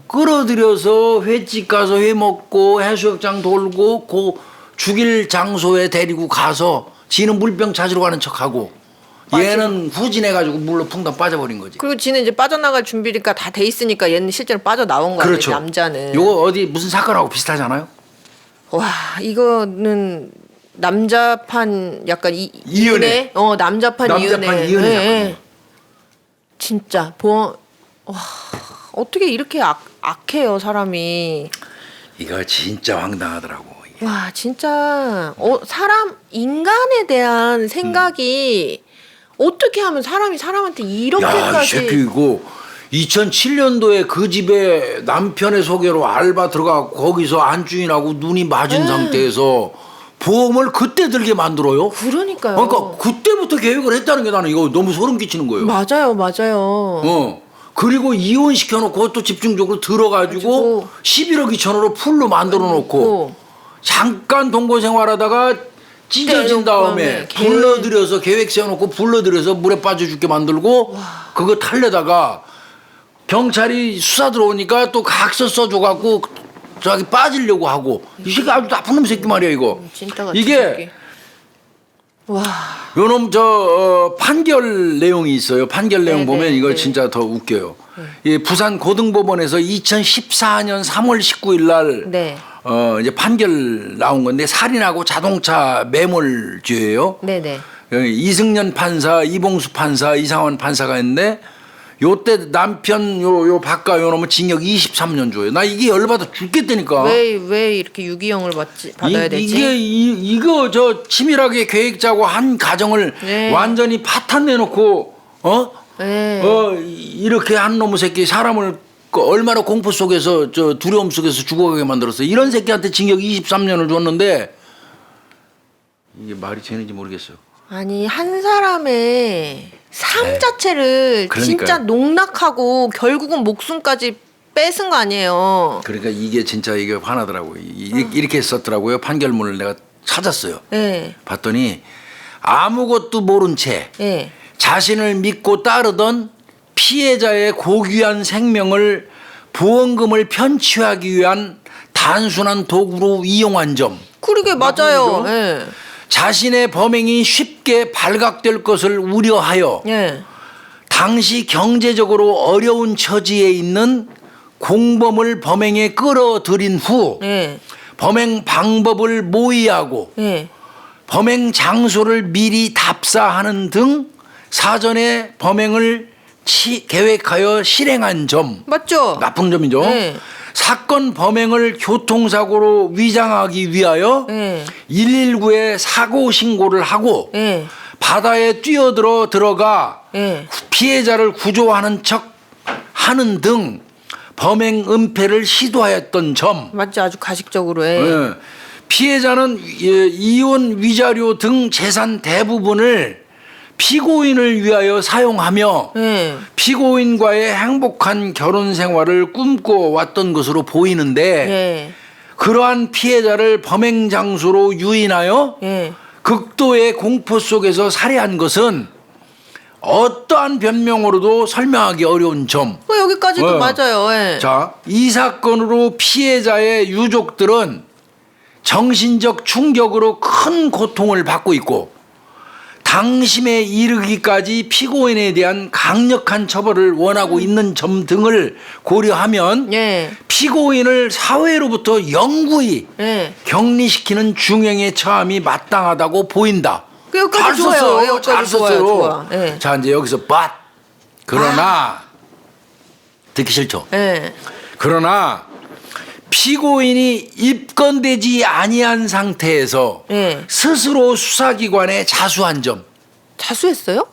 끌어들여서 횟집 가서 회 먹고 해수욕장 돌고 그 죽일 장소에 데리고 가서 지는 물병 찾으러 가는 척하고 얘는 후진해가지고 물로 풍덩 빠져버린 거지. 그리고 지는 이제 빠져나갈 준비니까 다 돼 있으니까 얘는 실제로 빠져나온 거야. 그렇죠. 남자는. 요거 어디 무슨 사건하고 비슷하잖아요. 와 이거는 남자판 약간 이은혜. 남자판 남자판 이은혜. 이은혜 네. 사건. 진짜 와 어떻게 이렇게 악해요 사람이. 이거 진짜 황당하더라고. 이게. 와 진짜 사람 인간에 대한 생각이 어떻게 하면 사람이 사람한테 야, 이 이렇게까지. 새끼 이거 2007년도에 그 집에 남편의 소개로 알바 들어가고 거기서 안주인하고 눈이 맞은 상태에서 보험을 그때 들게 만들어요. 그러니까요. 그러니까 그때부터 계획을 했다는 게 나는 이거 너무 소름 끼치는 거예요. 맞아요. 그리고 이혼시켜놓고 그것도 집중적으로 들어가지고 가지고 11억 2천으로 풀로 만들어 놓고 잠깐 동거 생활하다가 찢어진 다음에 불러들여서 계획 세워놓고 불러들여서 물에 빠져 죽게 만들고 그거 탈려다가 경찰이 수사 들어오니까 또 각서 써줘갖고 저기 빠지려고 하고 이 새끼 아주 나쁜 놈 새끼 말이야 이거. 진짜 같은 이게 새끼. 와. 요놈 판결 내용이 있어요. 판결 내용 네, 보면 네, 이거 네. 진짜 더 웃겨요. 이 부산 고등법원에서 2014년 3월 19일 날 네. 이제 판결 나온 건데 살인하고 자동차 매몰죄예요. 네네. 이승년 판사, 이봉수 판사, 이상원 판사가 있는데 요때 남편 요 박가 요놈은 징역 23년 줘요. 나 이게 열받아 죽겠다니까. 왜 이렇게 유기형을 받아야 되지? 이거 저 치밀하게 계획 짜고 한 가정을 네. 완전히 파탄내놓고 네. 이렇게 한 놈의 새끼 사람을 얼마나 공포 속에서 저 두려움 속에서 죽어가게 만들었어요. 이런 새끼한테 징역 23년을 줬는데 이게 말이 되는지 모르겠어요. 아니 한 사람의 삶 네. 자체를 그러니까요. 진짜 농락하고 결국은 목숨까지 뺏은 거 아니에요. 그러니까 이게 진짜 이게 화나더라고요. 이렇게 썼더라고요. 판결문을 내가 찾았어요. 네. 봤더니 아무것도 모른 채 네. 자신을 믿고 따르던 피해자의 고귀한 생명을 보험금을 편취하기 위한 단순한 도구로 이용한 점. 그러게 맞아요. 나쁜이죠? 예. 자신의 범행이 쉽게 발각될 것을 우려하여 예. 당시 경제적으로 어려운 처지에 있는 공범을 범행에 끌어들인 후 예. 범행 방법을 모의하고 예. 범행 장소를 미리 답사하는 등 사전에 범행을 계획하여 실행한 점. 맞죠? 나쁜 점이죠. 네. 사건 범행을 교통사고로 위장하기 위하여 네. 119에 사고 신고를 하고 예. 바다에 들어가 예. 피해자를 구조하는 척 하는 등 범행 은폐를 시도하였던 점. 맞죠? 아주 가식적으로. 예. 예. 피해자는 이혼 위자료 등 재산 대부분을 피고인을 위하여 사용하며 예. 피고인과의 행복한 결혼 생활을 꿈꿔왔던 것으로 보이는데 예. 그러한 피해자를 범행 장소로 유인하여 예. 극도의 공포 속에서 살해한 것은 어떠한 변명으로도 설명하기 어려운 점. 여기까지도 맞아요. 예. 자, 이 사건으로 피해자의 유족들은 정신적 충격으로 큰 고통을 받고 있고 당심에 이르기까지 피고인에 대한 강력한 처벌을 원하고 있는 점 등을 고려하면 예. 피고인을 사회로부터 영구히 예. 격리시키는 중형의 처함이 마땅하다고 보인다. 여기까지 잘 좋아요. 썼어요. 여기까지 잘 썼어요. 좋아. 예. 자, 이제 여기서 그러나 듣기 싫죠. 예. 그러나 피고인이 입건되지 아니한 상태에서 예. 스스로 수사기관에 자수한 점. 자수했어요?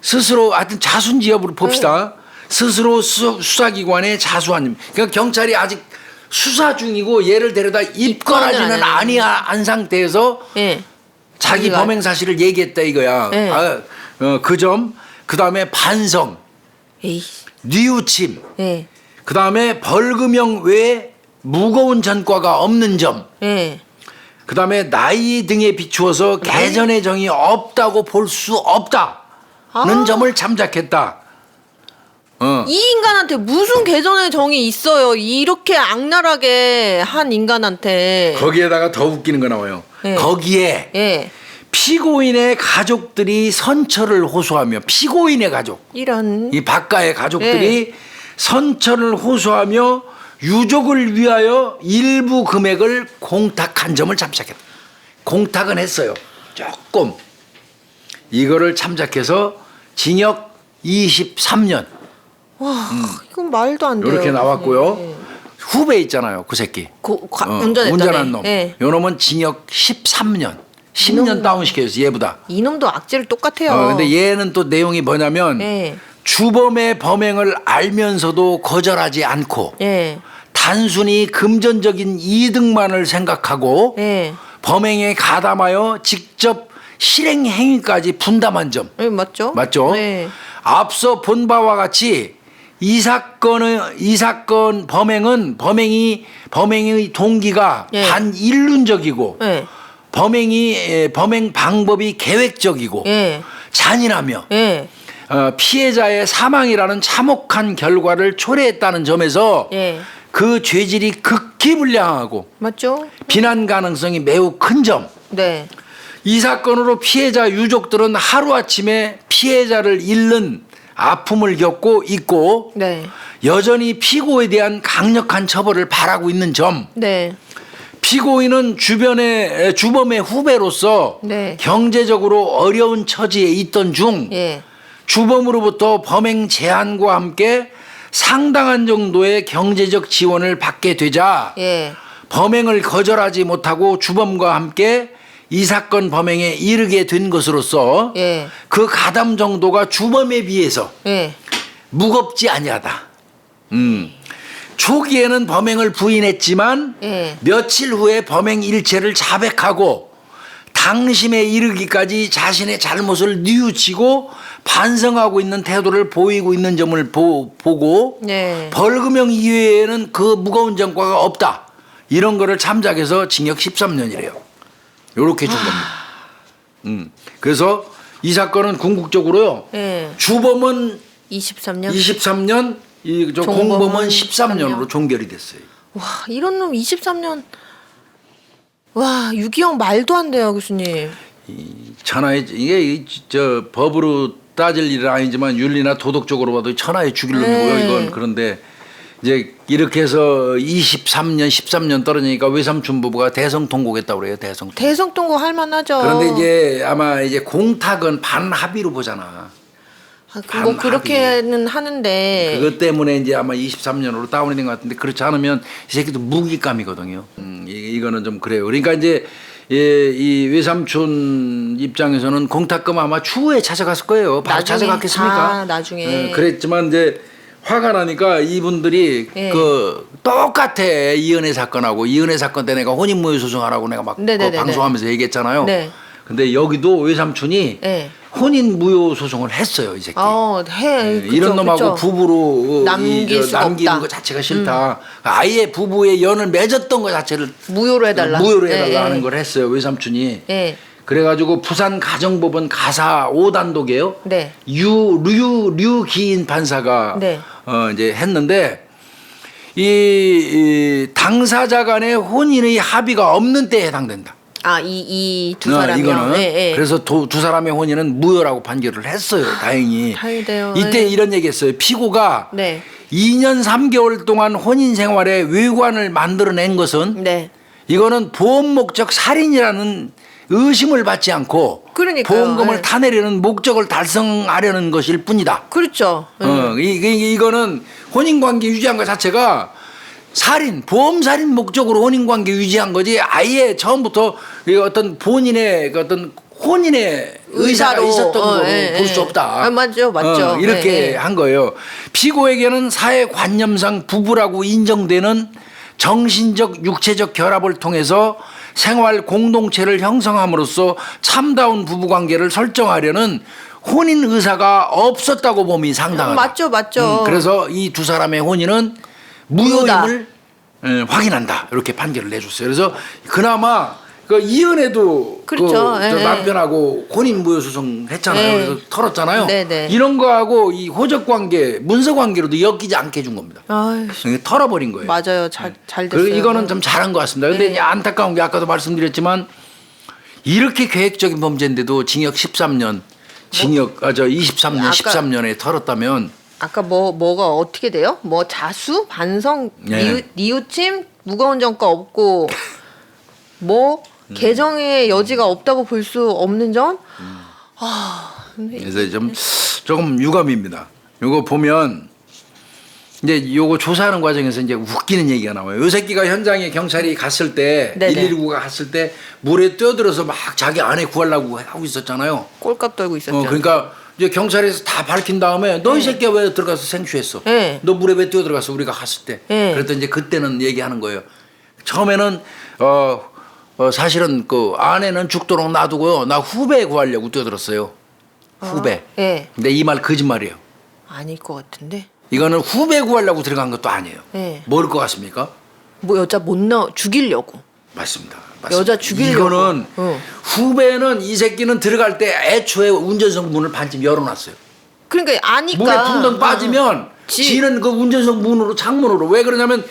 스스로 하여튼 자수인지 여부를 봅시다. 스스로 수사기관에 자수한 점. 그러니까 경찰이 아직 수사 중이고 얘를 데려다 입건하지는 아니한 상태에서 예. 자기 자기가. 범행 사실을 얘기했다 이거야. 네. 그 점. 그다음에 반성, 에이. 뉘우침. 예. 그다음에 벌금형 외에 무거운 전과가 없는 점. 예. 그다음에 나이 등에 비추어서 개전의 정이 없다고 볼 수 없다는 아. 점을 참작했다. 이 인간한테 무슨 개전의 정이 있어요? 이렇게 악랄하게 한 인간한테. 거기에다가 더 웃기는 거 나와요. 네. 거기에 예. 피고인의 가족들이 선처를 호소하며 피고인의 가족, 이런. 이 박가의 가족들이 선처를 호소하며 유족을 위하여 일부 금액을 공탁한 점을 참작했다. 공탁은 했어요. 조금. 이거를 참작해서 징역 23년. 와, 이건 말도 안 돼요. 이렇게 나왔고요. 예. 후배 있잖아요. 그 새끼. 운전한 놈. 예. 요 놈은 징역 13년. 10년 다운시켜서 얘보다. 이놈도 악질 똑같아요. 근데 얘는 또 내용이 뭐냐면 예. 주범의 범행을 알면서도 거절하지 않고 예. 단순히 금전적인 이득만을 생각하고 예. 범행에 가담하여 직접 실행 행위까지 분담한 점. 예, 맞죠? 맞죠? 네. 앞서 본 바와 같이 이 사건 범행의 동기가 예. 반인륜적이고 예. 범행 방법이 계획적이고 예. 잔인하며 예. 피해자의 사망이라는 참혹한 결과를 초래했다는 점에서 예. 그 죄질이 극히 불량하고 맞죠? 비난 가능성이 매우 큰 점. 네. 이 사건으로 피해자 유족들은 하루아침에 피해자를 잃는 아픔을 겪고 있고 네. 여전히 피고에 대한 강력한 처벌을 바라고 있는 점, 네. 피고인은 주범의 후배로서 네. 경제적으로 어려운 처지에 있던 중 예. 주범으로부터 범행 제한과 함께 상당한 정도의 경제적 지원을 받게 되자 예. 범행을 거절하지 못하고 주범과 함께 이 사건 범행에 이르게 된 것으로서 예. 그 가담 정도가 주범에 비해서 예. 무겁지 아니하다. 초기에는 범행을 부인했지만 예. 며칠 후에 범행 일체를 자백하고 당심에 이르기까지 자신의 잘못을 뉘우치고 반성하고 있는 태도를 보이고 있는 점을 보고 네. 벌금형 이외에는 그 무거운 전과가 없다. 이런 거를 참작해서 징역 13년이래요. 이렇게 준 겁니다. 그래서 이 사건은 궁극적으로요. 예. 주범은 23년. 23년, 저 종범은 공범은 13년으로 종결이 됐어요. 와, 이런 놈 23년. 와, 유기형 말도 안 돼요, 교수님. 천하의 이게 저 법으로 따질 일은 아니지만 윤리나 도덕적으로 봐도 천하의 죽일 놈이고요. 네. 이건 그런데 이제 이렇게 해서 23년, 13년 떨어지니까 외삼촌 부부가 대성 통곡했다고 그래요. 대성. 대성통고 할 만하죠. 그런데 이제 아마 이제 공탁은 반합의로 보잖아. 아, 그거 그렇게는 하는데. 그것 때문에 이제 아마 23년으로 다운이 된 것 같은데 그렇지 않으면 이 새끼도 무기감이거든요. 이거는 좀 그래요. 그러니까 이제 이 외삼촌 입장에서는 공탁금 아마 추후에 찾아갔을 거예요. 바로 나중에, 찾아갔겠습니까? 나중에. 그랬지만 이제 화가 나니까 이분들이 예. 그 똑같아. 이은혜 사건하고 이은혜 사건 때 내가 혼인무효 소송하라고 내가 막 네네네네. 그 방송하면서 얘기했잖아요. 네. 근데 여기도 외삼촌이 예. 혼인무효 소송을 했어요. 이 새끼. 그쵸, 이런 놈하고 그쵸. 부부로 남길 수가 남기는 없다. 것 자체가 싫다. 아예 부부의 연을 맺었던 것 자체를 무효로 해달라. 무효로 해달라 예, 하는 예. 걸 했어요. 외삼촌이. 예. 그래가지고 부산 가정법원 가사 5단독이에요. 네. 류기인 판사가 네. 이제 했는데 이 당사자 간의 혼인의 합의가 없는 때에 해당된다. 아, 이 두 사람이요. 이거는 예, 예. 그래서 두 사람의 혼인은 무효라고 판결을 했어요. 다행히. 다행이네요. 이때 예. 이런 얘기했어요. 피고가 네. 2년 3개월 동안 혼인 생활에 외관을 만들어낸 것은 네. 이거는 보험 목적 살인이라는 의심을 받지 않고 그러니까요. 보험금을 예. 타내려는 목적을 달성하려는 것일 뿐이다. 그렇죠. 이거는 혼인관계 유지한 것 자체가 살인, 보험살인 목적으로 혼인관계 유지한 거지 아예 처음부터 어떤 본인의 그 어떤 혼인의 의사가 의사로, 있었던 거로 예, 볼 수 예. 없다. 아, 맞죠. 이렇게 예, 예. 한 거예요. 피고에게는 사회관념상 부부라고 인정되는 정신적, 육체적 결합을 통해서 생활 공동체를 형성함으로써 참다운 부부관계를 설정하려는 혼인 의사가 없었다고 봄이 상당하다. 맞죠. 그래서 이 두 사람의 혼인은 무효임을 확인한다. 이렇게 판결을 내줬어요. 그래서 그나마 그 이은혜도 그렇죠. 그 저 예, 남편하고 혼인 무효 소송 했잖아요. 예. 그래서 털었잖아요. 네네. 이런 거하고 이 호적 관계, 문서 관계로도 엮이지 않게 해준 겁니다. 아유, 이게 털어버린 거예요. 맞아요. 잘 됐어요. 그리고 이거는 좀 잘한 것 같습니다. 근데 네. 이제 안타까운 게 아까도 말씀드렸지만 이렇게 계획적인 범죄인데도 징역 13년, 징역 23년, 아까 13년에 털었다면 아까 뭐가 어떻게 돼요? 뭐 자수, 반성, 네. 뉘우침, 무거운 전과 없고 뭐 개정의 여지가 없다고 볼 수 없는 점? 근데 그래서 좀 조금 유감입니다. 요거 보면 이제 요거 조사하는 과정에서 이제 웃기는 얘기가 나와요. 요 새끼가 현장에 경찰이 갔을 때 네네. 119가 갔을 때 물에 뛰어들어서 막 자기 아내 구하려고 하고 있었잖아요. 꼴값 떨고 있었죠. 그러니까 이제 경찰에서 다 밝힌 다음에 너 이 새끼야 왜 들어가서 생취했어? 네. 너 물에 왜 뛰어들어갔어? 우리가 갔을 때. 네. 그랬더니 이제 그때는 얘기하는 거예요. 처음에는 사실은 그 아내는 죽도록 놔두고요. 나 후배 구하려고 뛰어들었어요. 후배. 예. 근데 이 말 거짓말이에요. 아닐 것 같은데. 이거는 후배 구하려고 들어간 것도 아니에요. 네. 뭘 것 같습니까? 뭐 여자 못 나와 죽이려고. 맞습니다. 여자 죽이려고. 이거는 후배는 이 새끼는 들어갈 때 애초에 운전석 문을 반쯤 열어놨어요. 그러니까 아니까. 물에 붕덩 빠지면 지는 그 운전석 문으로 창문으로 왜 그러냐면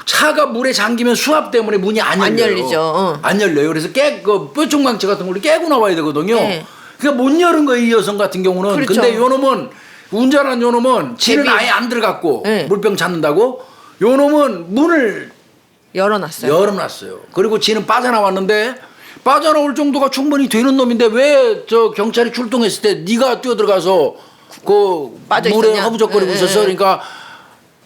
차가 물에 잠기면 수압 때문에 문이 안 열려요. 안 열리죠. 안 열려요. 그래서 그 뾰족망치 같은 걸로 깨고 나와야 되거든요. 네. 그러니까 못 열은 거예요, 이 여성 같은 경우는. 그렇죠. 근데 요 놈은 운전한 요 놈은 지는 대비- 아예 안 들어갔고 네. 물병 찾는다고 요 놈은 문을 열어놨어요. 열어놨어요. 그리고 지는 빠져나왔는데 빠져나올 정도가 충분히 되는 놈인데 왜 저 경찰이 출동했을 때 네가 뛰어들어가서 그 빠져 물에 있었냐? 허부적거리고 예, 있었어. 예. 그러니까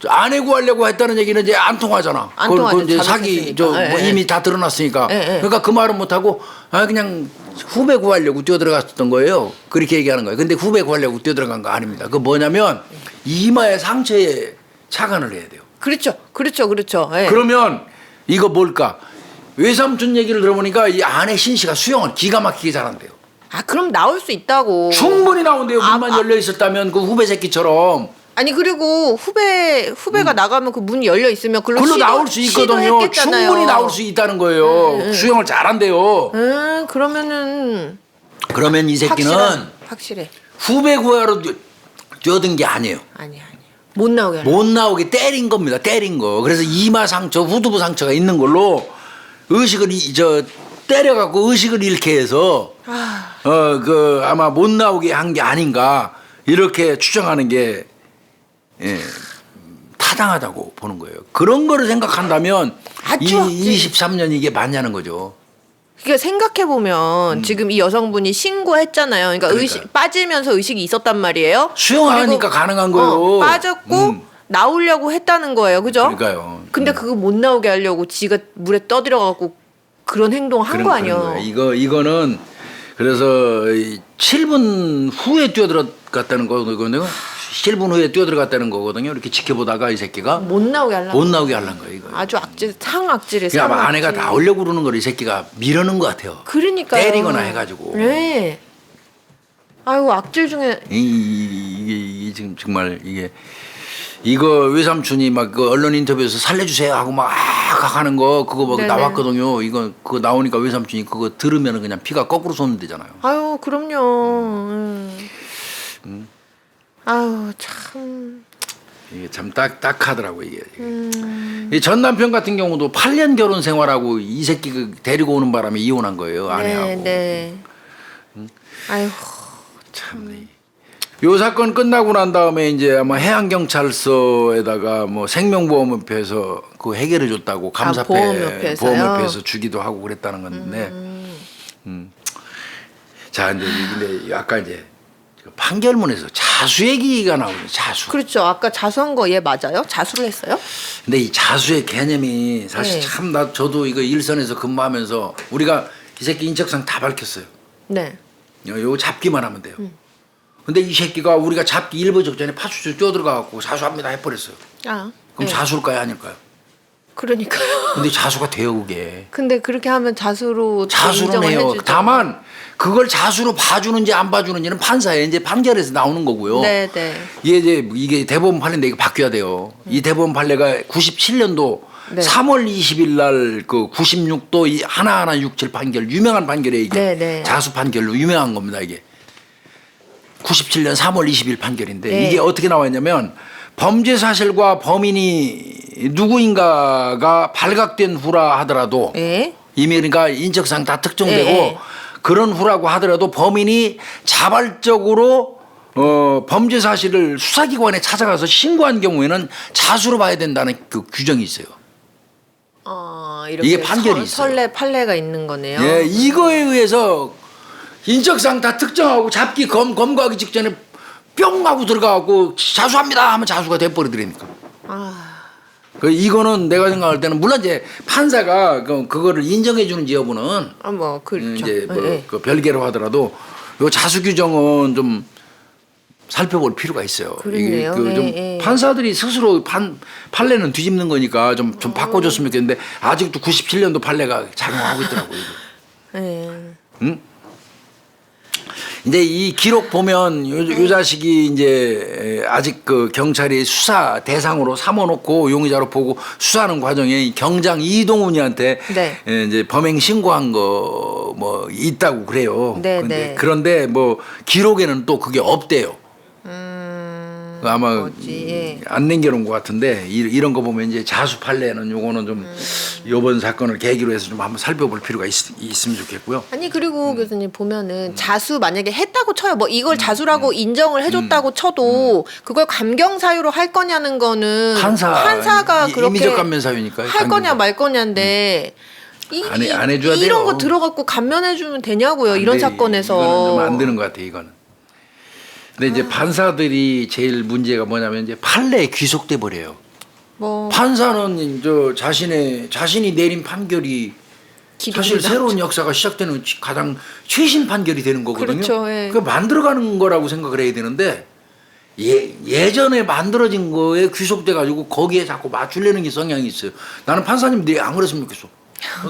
아내 구하려고 했다는 얘기는 이제 안 통하잖아. 안 그건 통하죠. 이제 사기 잘못했으니까. 뭐 예, 예. 이미 다 드러났으니까. 예, 예. 그러니까 그 말은 못 하고 그냥 후배 구하려고 뛰어들어갔던 거예요. 그렇게 얘기하는 거예요. 근데 후배 구하려고 뛰어들어간 거 아닙니다. 그 뭐냐면 이마에 상처에 차간을 해야 돼요. 그렇죠. 예. 그러면 이거 뭘까? 외삼촌 얘기를 들어보니까 이 아내 신씨가 수영을 기가 막히게 잘한대요. 아 그럼 나올 수 있다고. 충분히 나온대요. 문만 아. 열려 있었다면 그 후배 새끼처럼. 아니 그리고 후배가 나가면 그 문이 열려 있으면 글로 나올 수 있거든요. 시도했겠잖아요. 충분히 나올 수 있다는 거예요. 수영을 잘한대요. 그러면은 그러면 이 새끼는 확실해. 후배 구하러 뛰어든 게 아니에요. 아니. 못 나오게 하려. 못 나오게 때린 겁니다. 때린 거. 그래서 이마 상처, 후두부 상처가 있는 걸로 의식을 때려갖고 의식을 잃게 해서 아마 못 나오게 한 게 아닌가 이렇게 추정하는 게 타당하다고 보는 거예요. 그런 거를 생각한다면 아주 이 23년 이게 맞냐는 거죠. 그러니까 생각해 보면 지금 이 여성분이 신고했잖아요. 그러니까 그러니까요. 빠지면서 의식이 있었단 말이에요. 수영하니까 그리고, 가능한 거예요. 빠졌고 나오려고 했다는 거예요. 그죠? 그러니까요. 근데 그거 못 나오게 하려고 지가 물에 떠들어가고 그런 행동을 한 거 아니에요. 이거는 그래서 7분 후에 뛰어들어갔다는 거거든요. 7분 후에 뛰어들어갔다는 거거든요. 이렇게 지켜보다가 이 새끼가 못 나오게 하려고. 못 나오게 하려는 거예요. 이거. 아주 상악질에 그러니까 아마 상악질. 아내가 나오려고 그러는 걸 이 새끼가 미루는 것 같아요. 그러니까요. 때리거나 해가지고. 네. 아이고 악질 중에 이게 지금 정말 이거 외삼촌이 막 그 언론 인터뷰에서 살려주세요 하고 막 하는 거 그거 막 네네. 나왔거든요. 이거 그거 나오니까 외삼촌이 그거 들으면 그냥 피가 거꾸로 솟는 되잖아요. 아유 그럼요. 아유 참. 이게 참 딱하더라고 이게. 이 전 남편 같은 경우도 8년 결혼 생활하고 이 새끼 데리고 오는 바람에 이혼한 거예요 아내하고. 네. 아유 참. 요 사건 끝나고 난 다음에 이제 아마 해양경찰서에다가 뭐 생명보험협회에서 그 해결해 줬다고 감사패 보험협회에서요? 보험협회에서 주기도 하고 그랬다는 건데. 자 근데 아까 이제 판결문에서 자수 얘기가 나오죠. 자수. 그렇죠. 아까 자수한 거 얘 맞아요? 자수를 했어요? 근데 이 자수의 개념이 사실 네. 참 저도 이거 일선에서 근무하면서 우리가 이 새끼 인적사항 다 밝혔어요. 네. 요 잡기만 하면 돼요. 근데 이 새끼가 우리가 잡기 일보 직전에 파출소 뛰어들어가갖고 자수합니다 해버렸어요. 아. 그럼 네. 자수일까요 아닐까요? 그러니까요. 근데 자수가 돼요 그게. 근데 그렇게 하면 자수로 자수는 인정을 해요. 해주죠. 다만 그걸 자수로 봐주는지 안 봐주는지는 판사에 이제 판결에서 나오는 거고요. 네. 이게 대법원 판례인데 이게 바뀌어야 돼요. 이 대법원 판례가 97년도 네. 3월 20일 날 그 96도 이 하나하나 67 판결 유명한 판결에 이게 네. 자수 판결로 유명한 겁니다 이게. 97년 3월 20일 판결인데 네. 이게 어떻게 나와 있냐면 범죄 사실과 범인이 누구인가가 발각된 후라 하더라도 네. 이미 그러니까 인적사항 다 특정되고 네. 그런 후라고 하더라도 범인이 자발적으로 범죄 사실을 수사기관에 찾아가서 신고한 경우에는 자수로 봐야 된다는 그 규정이 있어요. 이렇게 이게 판결이 있어요. 판례가 있는 거네요. 예, 이거에 의해서 인적사항 다 특정하고 잡기 검거하기 직전에 뿅 하고 들어가고 자수합니다 하면 자수가 돼버리더라니까. 이거는 내가 생각할 때는 물론 이제 판사가 그거를 인정해 주는지 여부는 그렇죠. 이제 네. 그 별개로 하더라도 요 자수 규정은 좀 살펴볼 필요가 있어요. 그러네요. 좀 네. 판사들이 스스로 판례는 뒤집는 거니까 좀 바꿔줬으면 좋겠는데 아직도 97년도 판례가 작용하고 있더라고요. 네. 응? 이제 이 기록 보면 요 자식이 이제 아직 그 경찰이 수사 대상으로 삼아놓고 용의자로 보고 수사하는 과정에 이 경장 이동훈이한테 네. 이제 범행 신고한 거 뭐 있다고 그래요. 네. 그런데 뭐 기록에는 또 그게 없대요. 아마 거지. 예. 안 남겨놓은 것 같은데 이런 거 보면 이제 자수 판례는 요거는 좀 이번 사건을 계기로 해서 좀 한번 살펴볼 필요가 있으면 좋겠고요. 아니 그리고 교수님 보면은 자수 만약에 했다고 쳐요. 뭐 이걸 자수라고 인정을 해줬다고 쳐도 그걸 감경 사유로 할 거냐는 거는 판사가 그렇게 임의적 감면 사유니까요. 할 거냐 말 거냐인데 안 해줘야 돼요. 이런 거 들어갖고 감면해주면 되냐고요. 이런 사건에서. 이거는 좀 안 되는 것 같아요. 이거는. 근데 이제 판사들이 제일 문제가 뭐냐면 이제 판례에 귀속돼 버려요. 뭐 판사는 자신이 내린 판결이 사실 새로운 역사가 시작되는 가장 최신 판결이 되는 거거든요. 그렇죠, 예. 그 만들어가는 거라고 생각을 해야 되는데 예전에 만들어진 거에 귀속돼 가지고 거기에 자꾸 맞추려는 게 성향이 있어요. 나는 판사님들이 안 그랬으면 좋겠어.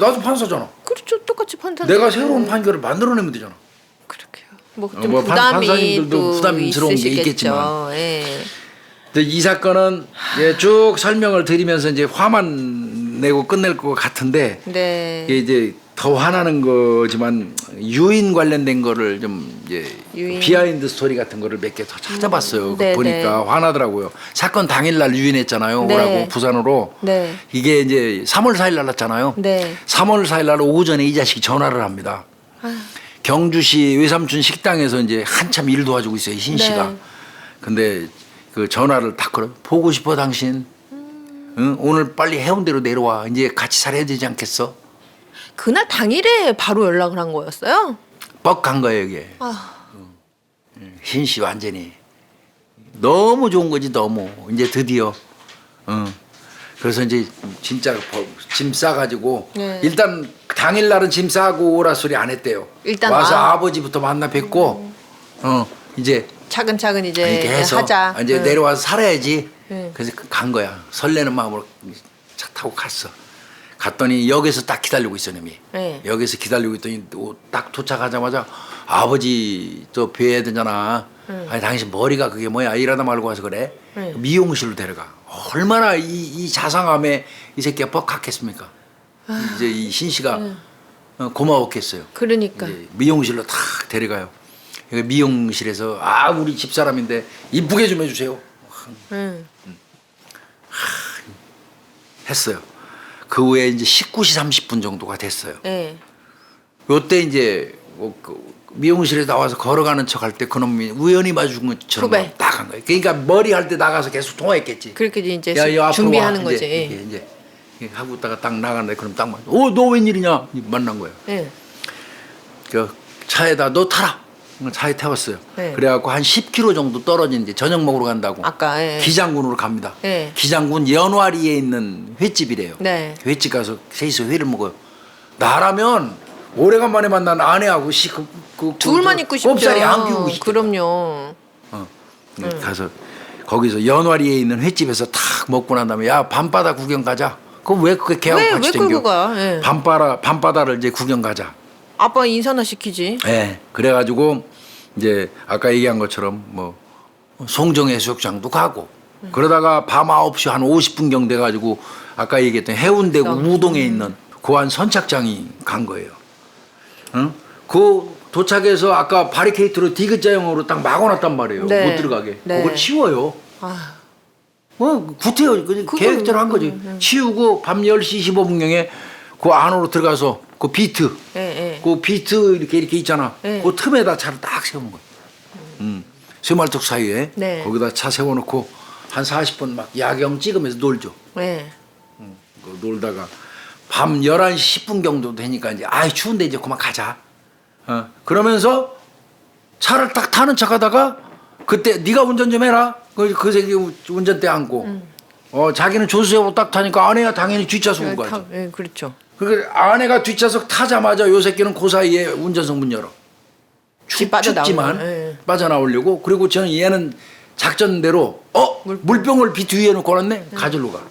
나도 판사잖아. 그렇죠. 똑같이 판사. 내가 새로운 판결을 만들어내면 되잖아. 그렇게요. 뭐좀 뭐 부담이 판사님들도 또 부담스러운 게 있으시겠죠. 있겠지만. 예. 근데 이 사건은 쭉 설명을 드리면서 이제 화만 내고 끝낼 것 같은데 네. 이게 이제 더 화나는 거지만 유인 관련된 거를 좀 이제 유인. 비하인드 스토리 같은 거를 몇 개 더 찾아봤어요. 네, 보니까 네. 화나더라고요. 사건 당일날 유인했잖아요. 네. 오라고 부산으로. 네. 이게 이제 3월 4일 날 났잖아요. 네. 3월 4일 날 오전에 이 자식이 전화를 합니다. 경주시 외삼촌 식당에서 이제 한참 일 도와주고 있어요. 신 씨가. 네. 근데 그 전화를 딱 걸어. 보고 싶어 당신. 응? 오늘 빨리 해운대로 내려와. 이제 같이 살아야 되지 않겠어? 그날 당일에 바로 연락을 한 거였어요? 뻑간 거예요 이게. 아, 신 씨 완전히 너무 좋은 거지 너무. 이제 드디어. 그래서 이제 진짜 짐 싸가지고 네. 일단 당일날은 짐 싸고 오라 소리 안 했대요. 일단 와서 아버지부터 만나 뵙고 이제 차근차근 이제 이렇게 해서 하자. 이제 네. 내려와서 살아야지. 네. 그래서 간 거야. 설레는 마음으로 차 타고 갔어. 갔더니 역에서 딱 기다리고 있어 놈이. 네. 역에서 기다리고 있더니 딱 도착하자마자 아버지 또 뵈야 되잖아. 아니 당신 머리가 그게 뭐야 일하다 말고 와서 그래. 네. 미용실로 데려가. 얼마나 이 자상함에 이 새끼가 뻑하겠습니까. 이제 이 신 씨가 고마웠겠어요. 그러니까. 이제 미용실로 탁 데려가요. 그러니까 미용실에서 우리 집사람인데 이쁘게 좀 해주세요. 했어요. 그 후에 이제 19시 30분 정도가 됐어요. 네. 요때 이제 미용실에 나와서 걸어가는 척 할 때 그놈이 우연히 마주친 것처럼 후배. 딱 한 거예요. 그러니까 머리 할 때 나가서 계속 통화했겠지. 그렇게 이제 야, 앞으로 준비하는 와. 거지. 이제 하고 있다가 딱 나가는데 그럼 딱 너 웬일이냐 만난 거예요. 네. 그 차에다 너 타라. 차에 태웠어요. 네. 그래갖고 한 10km 정도 떨어진 이제 저녁 먹으러 간다고. 아까, 예. 기장군으로 갑니다. 네. 기장군 연화리에 있는 횟집이래요. 네. 횟집 가서 셋이서 회를 먹어요. 나라면 오래간만에 만난 아내하고 둘만 있고 싶죠. 곱살이 안 끼우고 싶다. 그럼요. 가서 거기서 연화리에 있는 횟집에서 탁 먹고 난 다음에 야 밤바다 구경 가자. 그럼 왜 그게 걔하고 왜 같이 끌고 댕겨? 가? 예. 밤바다를 이제 구경 가자. 아빠 인사나 시키지. 예. 그래가지고 이제 아까 얘기한 것처럼 뭐 송정해수욕장도 가고 그러다가 밤 9시 한 50분경 돼가지고 아까 얘기했던 해운대구 우동에 있는 고안 선착장이 간 거예요. 응? 그 도착해서 아까 바리케이트로 디귿자형으로 딱 막아놨단 말이에요. 네. 못 들어가게. 네. 그걸 치워요. 아, 구태여 계획대로 한 거지. 치우고 밤 10시 25분경에 그 안으로 들어가서 그 비트, 예, 예. 그 비트 이렇게 있잖아. 네. 그 틈에다 차를 딱 세운 거야. 세말뚝 사이에 네. 거기다 차 세워놓고 한 40분 막 야경 찍으면서 놀죠. 예. 놀다가 밤 11시 10분 정도 되니까 이제 추운데 이제 그만 가자. 그러면서 차를 딱 타는 척하다가 그때 네가 운전 좀 해라. 그 새끼 운전대 앉고 자기는 조수석으로 딱 타니까 아내가 당연히 뒷좌석으로 가죠. 예, 그렇죠. 그 아내가 뒷좌석 타자마자 요 새끼는 그 사이에 운전석 문 열어. 춥지만 예. 빠져나오려고. 그리고 저는 얘는 작전대로 물병을 비트 위에 놓고 왔네. 가지러 가.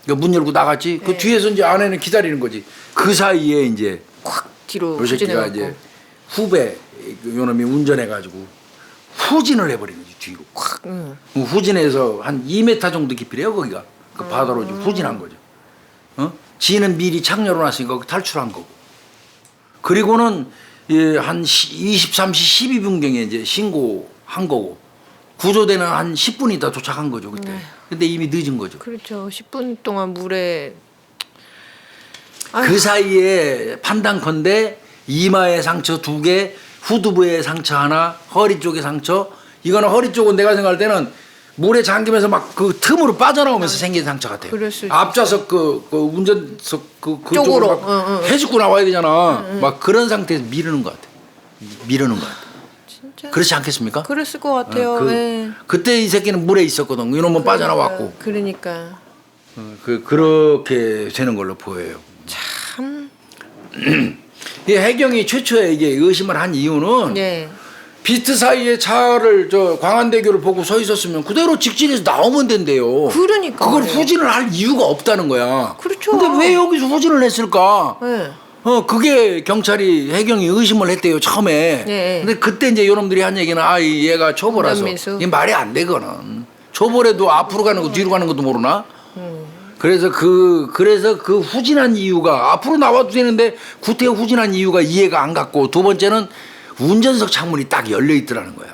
그러니까 문 열고 나갔지. 그 뒤에서 이제 아내는 기다리는 거지. 그 사이에 이제 확 뒤로 요 새끼가 후진해갖고. 이제 후배 요놈이 운전해가지고 후진을 해버리는 거지 뒤로. 확. 후진해서 한 2m 정도 깊이래요 거기가. 그 바다로 이제 후진한 거죠. 지는 미리 창렬해 놨으니까 탈출한 거고. 그리고는 한 23시 12분경에 이제 신고한 거고 구조대는 한 10분 있다 도착한 거죠 그때. 네. 근데 이미 늦은 거죠. 그렇죠. 10분 동안 물에 그 사이에 판단컨대 이마에 상처 2개, 후두부에 상처 하나, 허리 쪽에 상처. 이거는 허리 쪽은 내가 생각할 때는 물에 잠기면서 막 그 틈으로 빠져나오면서 생긴 상처 같아요. 그럴 수 앞좌석 그 운전석 그쪽으로 쪽으로. 막 해집고 나와야 되잖아. 막 그런 상태에서 미루는 것 같아. 미루는 것 같아. 진짜 그렇지 않겠습니까? 그랬을 것 같아요. 네. 그때 이 새끼는 물에 있었거든. 이놈은 빠져나왔고. 그러니까 그렇게 되는 걸로 보여요. 참. 이 해경이 최초에 이게 의심을 한 이유는 네. 비트 사이에 차를 저 광안대교를 보고 서 있었으면 그대로 직진해서 나오면 된대요. 그러니까. 그걸 후진을 할 이유가 없다는 거야. 그렇죠. 근데 왜 여기서 후진을 했을까? 네. 그게 경찰이 해경이 의심을 했대요 처음에. 네. 근데 그때 이제 여러분들이 한 얘기는 얘가 초보라서 운전미수. 이 말이 안 되거든. 초보래도 앞으로 가는 거 뒤로 가는 것도 모르나? 그래서 그래서 그 후진한 이유가 앞으로 나와도 되는데 구태 후진한 이유가 이해가 안 갔고 두 번째는 운전석 창문이 딱 열려 있더라는 거야.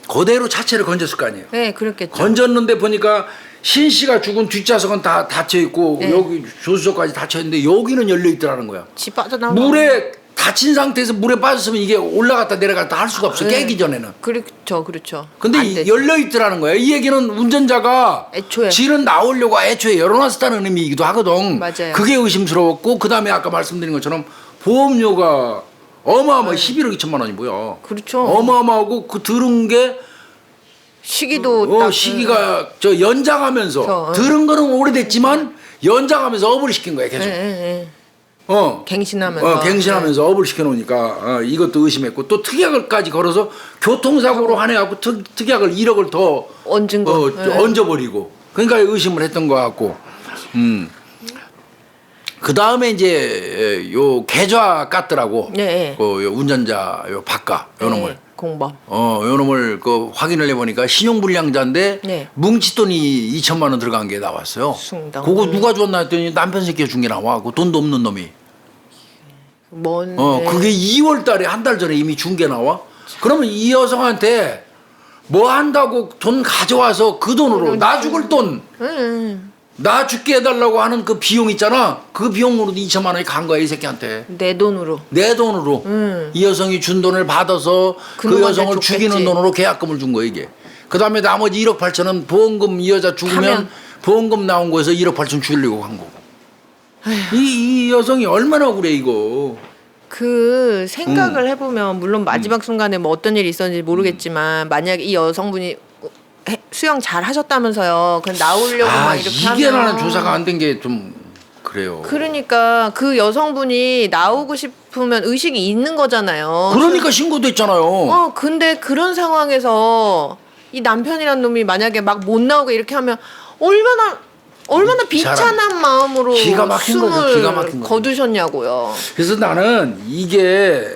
그대로 차체를 건졌을 거 아니에요. 네, 그렇겠죠. 건졌는데 보니까 신 씨가 죽은 뒷좌석은 다 닫혀 있고 네. 여기 조수석까지 닫혀 있는데 여기는 열려 있더라는 거야. 집 빠져나온 물에 닫힌 상태에서 물에 빠졌으면 이게 올라갔다 내려갔다 할 수가 없어. 네. 깨기 전에는. 그렇죠, 그렇죠. 근데 안 되죠. 열려 있더라는 거야. 이 얘기는 운전자가 애초에. 지는 나오려고 애초에 열어놨었다는 의미이기도 하거든. 맞아요. 그게 의심스러웠고 그 다음에 아까 말씀드린 것처럼 보험료가 어마어마 11억 2천만 원이 뭐야. 그렇죠. 어마어마하고 그 들은 게 시기도 딱 시기가 저 연장하면서 저, 들은 거는 오래됐지만 연장하면서 업을 시킨 거야 계속. 예. 어. 갱신하면서. 갱신하면서 업을 시켜놓으니까 이것도 의심했고 또 특약을까지 걸어서 교통사고로 한해갖고 특약을 1억을 더 얹은 거. 얹어버리고 그러니까 의심을 했던 것 같고 그 다음에 이제 요 계좌 깠더라고 네. 그 요 운전자 요 바까 요 놈을 공범. 요 놈을 그 확인을 해보니까 신용불량자인데 네. 뭉치돈이 2천만 원 들어간 게 나왔어요. 숭당. 그거 누가 줬나 했더니 남편 새끼가 준 게 나와. 그 돈도 없는 놈이. 뭔. 그게 2월 달에 한 달 전에 이미 준 게 나와? 그러면 이 여성한테 뭐 한다고 돈 가져와서 그 돈으로 나 죽을 돈, 나 죽게 해달라고 하는 그 비용 있잖아. 그 비용으로도 2천만 원이 간 거야, 이 새끼한테. 내 돈으로. 내 돈으로. 이 여성이 준 돈을 받아서 그 그놈한테 여성을 줬겠지. 죽이는 돈으로 계약금을 준 거야, 이게. 그 다음에 나머지 1억 8천은 보험금 이 여자 죽으면 하면. 보험금 나온 거에서 1억 8천 주려고 한 거고. 이 여성이 얼마나 억울해, 이거. 그 생각을 해보면 물론 마지막 순간에 뭐 어떤 일이 있었는지 모르겠지만 만약에 이 여성분이 수영 잘 하셨다면서요. 그냥 나오려고 막 이렇게 이게 하면. 나는 조사가 안 된 게 좀 그래요. 그러니까 그 여성분이 나오고 싶으면 의식이 있는 거잖아요. 그러니까 신고됐잖아요. 근데 그런 상황에서 이 남편이란 놈이 만약에 막 못 나오게 이렇게 하면 얼마나 비참한 마음으로 기가 막힌 거죠, 숨을 기가 막힌 거죠. 거두셨냐고요. 그래서 나는 이게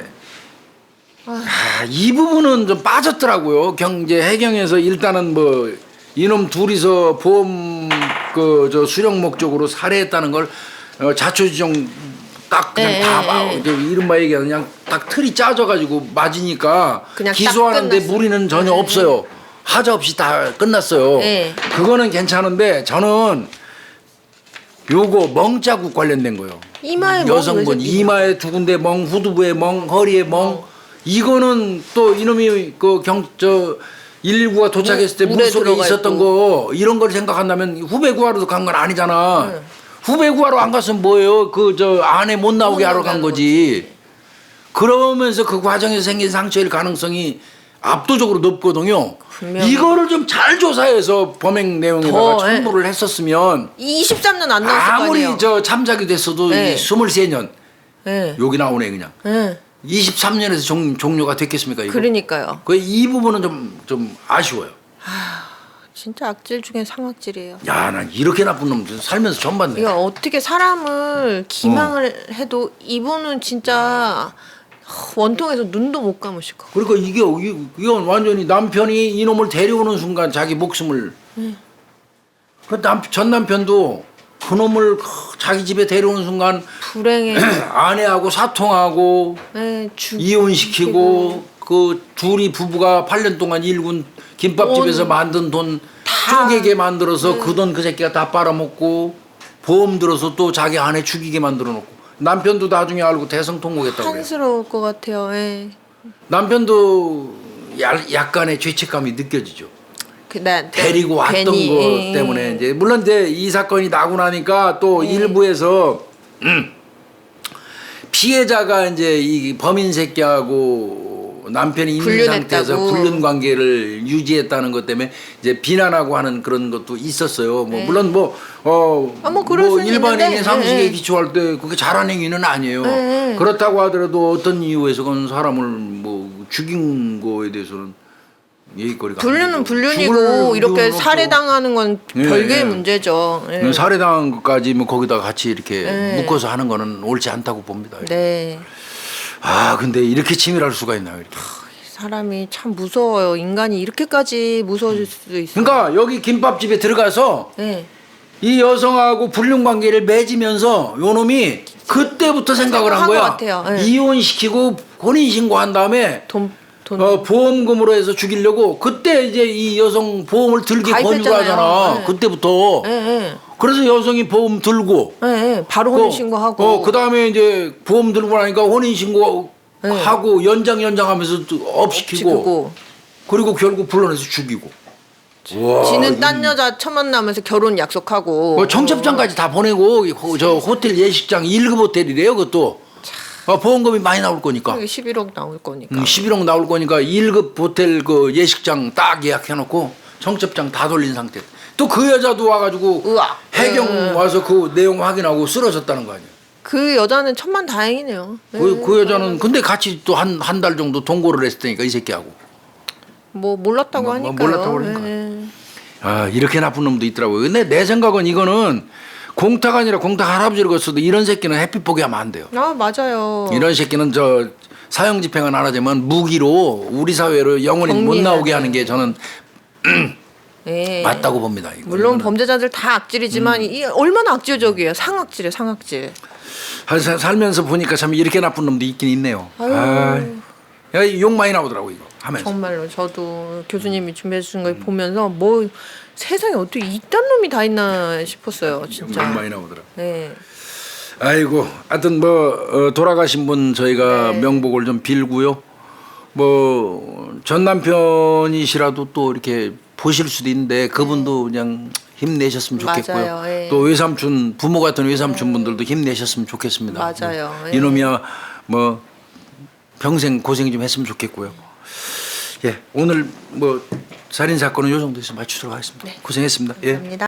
이 부분은 좀 빠졌더라고요. 해경에서 일단은 뭐 이놈 둘이서 보험 저 수령 목적으로 살해했다는 걸 자초지종 딱 그냥 이른바 얘기가 그냥 딱 틀이 짜져가지고 맞으니까 그냥 딱 기소하는데 끝났어요. 무리는 전혀 없어요. 하자 없이 다 끝났어요. 네. 그거는 괜찮은데 저는 요거 멍자국 관련된 거요. 이마에 여성분 이마에 2군데 멍, 후두부에 멍, 허리에 멍. 이거는 또 이놈이 그 119가 도착했을 때 물에 물속에 들어가 있었던 있고. 거 이런 걸 생각한다면 후배 구하러도 간 건 아니잖아. 후배 구하러 안 갔으면 뭐예요? 안에 못 나오게 하러 간 거지. 그러면서 그 과정에서 생긴 상처일 가능성이 압도적으로 높거든요. 분명히. 이거를 좀 잘 조사해서 범행 내용에다가 첨부를 했었으면 23년 안 나왔을 거 아무리 아니에요. 참작이 됐어도 네. 23년 네. 여기 나오네 그냥. 23년에서 종료가 됐겠습니까 이거? 그러니까요. 이 부분은 좀 아쉬워요. 진짜 악질 중에 상악질이에요. 야, 난 이렇게 나쁜 놈 살면서 처음 봤네. 이거 어떻게 사람을 기망을 해도 이분은 진짜 원통해서 눈도 못 감으실 거. 그러니까 이건 완전히 남편이 이놈을 데려오는 순간 자기 목숨을 전 남편도 그놈을 자기 집에 데려오는 순간 불행해. 아내하고 사통하고 네, 이혼시키고 그 둘이 부부가 8년 동안 일군 김밥집에서 만든 돈 쪼개게 만들어서 그 돈 그 새끼가 다 빨아먹고 보험 들어서 또 자기 아내 죽이게 만들어 놓고 남편도 나중에 알고 대성통곡했다고 그래요. 한스러울 것 같아요. 예. 남편도 약간의 죄책감이 느껴지죠. 데리고 왔던 괜히, 것 예. 때문에 이제 물론 이제 이 사건이 나고 나니까 또 일부에서 피해자가 이제 이 범인 새끼하고 남편이 있는 불륜했다고. 상태에서 불륜 관계를 유지했다는 것 때문에 이제 비난하고 하는 그런 것도 있었어요. 뭐 물론 뭐 그럴 수는 일반인의 있는데, 상식에 예. 기초할 때 그게 잘한 행위는 아니에요. 예. 그렇다고 하더라도 어떤 이유에서 그건 사람을 뭐 죽인 거에 대해서는 얘기거리가 불륜은 불륜이고 죽을 이렇게 이유는 없죠. 살해당하는 건 예, 별개의 예. 문제죠. 예. 살해당한 것까지 뭐 거기다 같이 이렇게 네. 묶어서 하는 거는 옳지 않다고 봅니다. 네. 아 근데 이렇게 치밀할 수가 있나요? 이렇게. 사람이 참 무서워요. 인간이 이렇게까지 무서워질 수도 있어요. 그러니까 여기 김밥집에 들어가서 네. 이 여성하고 불륜 관계를 맺으면서 요 놈이 그때부터 생각을 한 생각한 거야. 것 같아요. 네. 이혼시키고 혼인신고한 다음에 돈. 보험금으로 해서 죽이려고 그때 이제 이 여성 보험을 들게 가입했잖아요. 권유하잖아. 네. 그때부터. 네. 그래서 여성이 보험 들고 네. 바로 혼인신고하고. 그 다음에 이제 보험 들고 나니까 혼인신고 하고 연장하면서 또 업시키고 그리고 결국 불러내서 죽이고. 와, 지는 딴 여자 첫 만나면서 결혼 약속하고. 청첩장까지 다 보내고 저 호텔 예식장 1급 호텔이래요. 그것도. 보험금이 많이 나올 거니까. 11억 나올 거니까. 11억 나올 거니까 1급 호텔 그 예식장 딱 예약해놓고 청첩장 다 돌린 상태. 또 그 여자도 와가지고 으악. 해경 와서 그 내용 확인하고 쓰러졌다는 거 아니에요. 그 여자는 천만다행이네요. 네. 그 여자는 근데 같이 또 한 달 정도 동거를 했으니까 이 새끼하고. 뭐 몰랐다고 하니까요. 몰랐다고 그러니까. 네. 아 이렇게 나쁜 놈도 있더라고요. 근데 내 생각은 이거는 공탁 아니라 공탁 할아버지를 거쳐도 이런 새끼는 햇빛 보게 하면 안 돼요. 아 맞아요. 이런 새끼는 저 사형 집행은 안 하지만 무기로 우리 사회로 영원히 못 정리해야 나오게 돼요. 하는 게 저는 네. 맞다고 봅니다. 이거. 물론 이거는. 범죄자들 다 악질이지만 이 얼마나 악질적이에요. 상악질이에요, 상악질. 살면서 보니까 참 이렇게 나쁜 놈도 있긴 있네요. 욕 많이 나오더라고 이거 하면서. 정말로 저도 교수님이 준비해 주신 걸 보면서 뭐 세상에 어떻게 이딴 놈이 다 있나 싶었어요, 진짜. 욕 많이 나오더라. 네. 아이고, 하여튼 뭐 돌아가신 분 저희가 네. 명복을 좀 빌고요. 뭐 전 남편이시라도 또 이렇게 보실 수도 있는데 그분도 그냥 힘내셨으면 좋겠고요. 맞아요, 예. 또 외삼촌 부모 같은 외삼촌 분들도 힘내셨으면 좋겠습니다. 맞아요, 뭐 예. 이놈이야 뭐 평생 고생 좀 했으면 좋겠고요. 예, 오늘 뭐 살인 사건은 요 정도에서 마치도록 하겠습니다. 고생했습니다. 예. 감사합니다.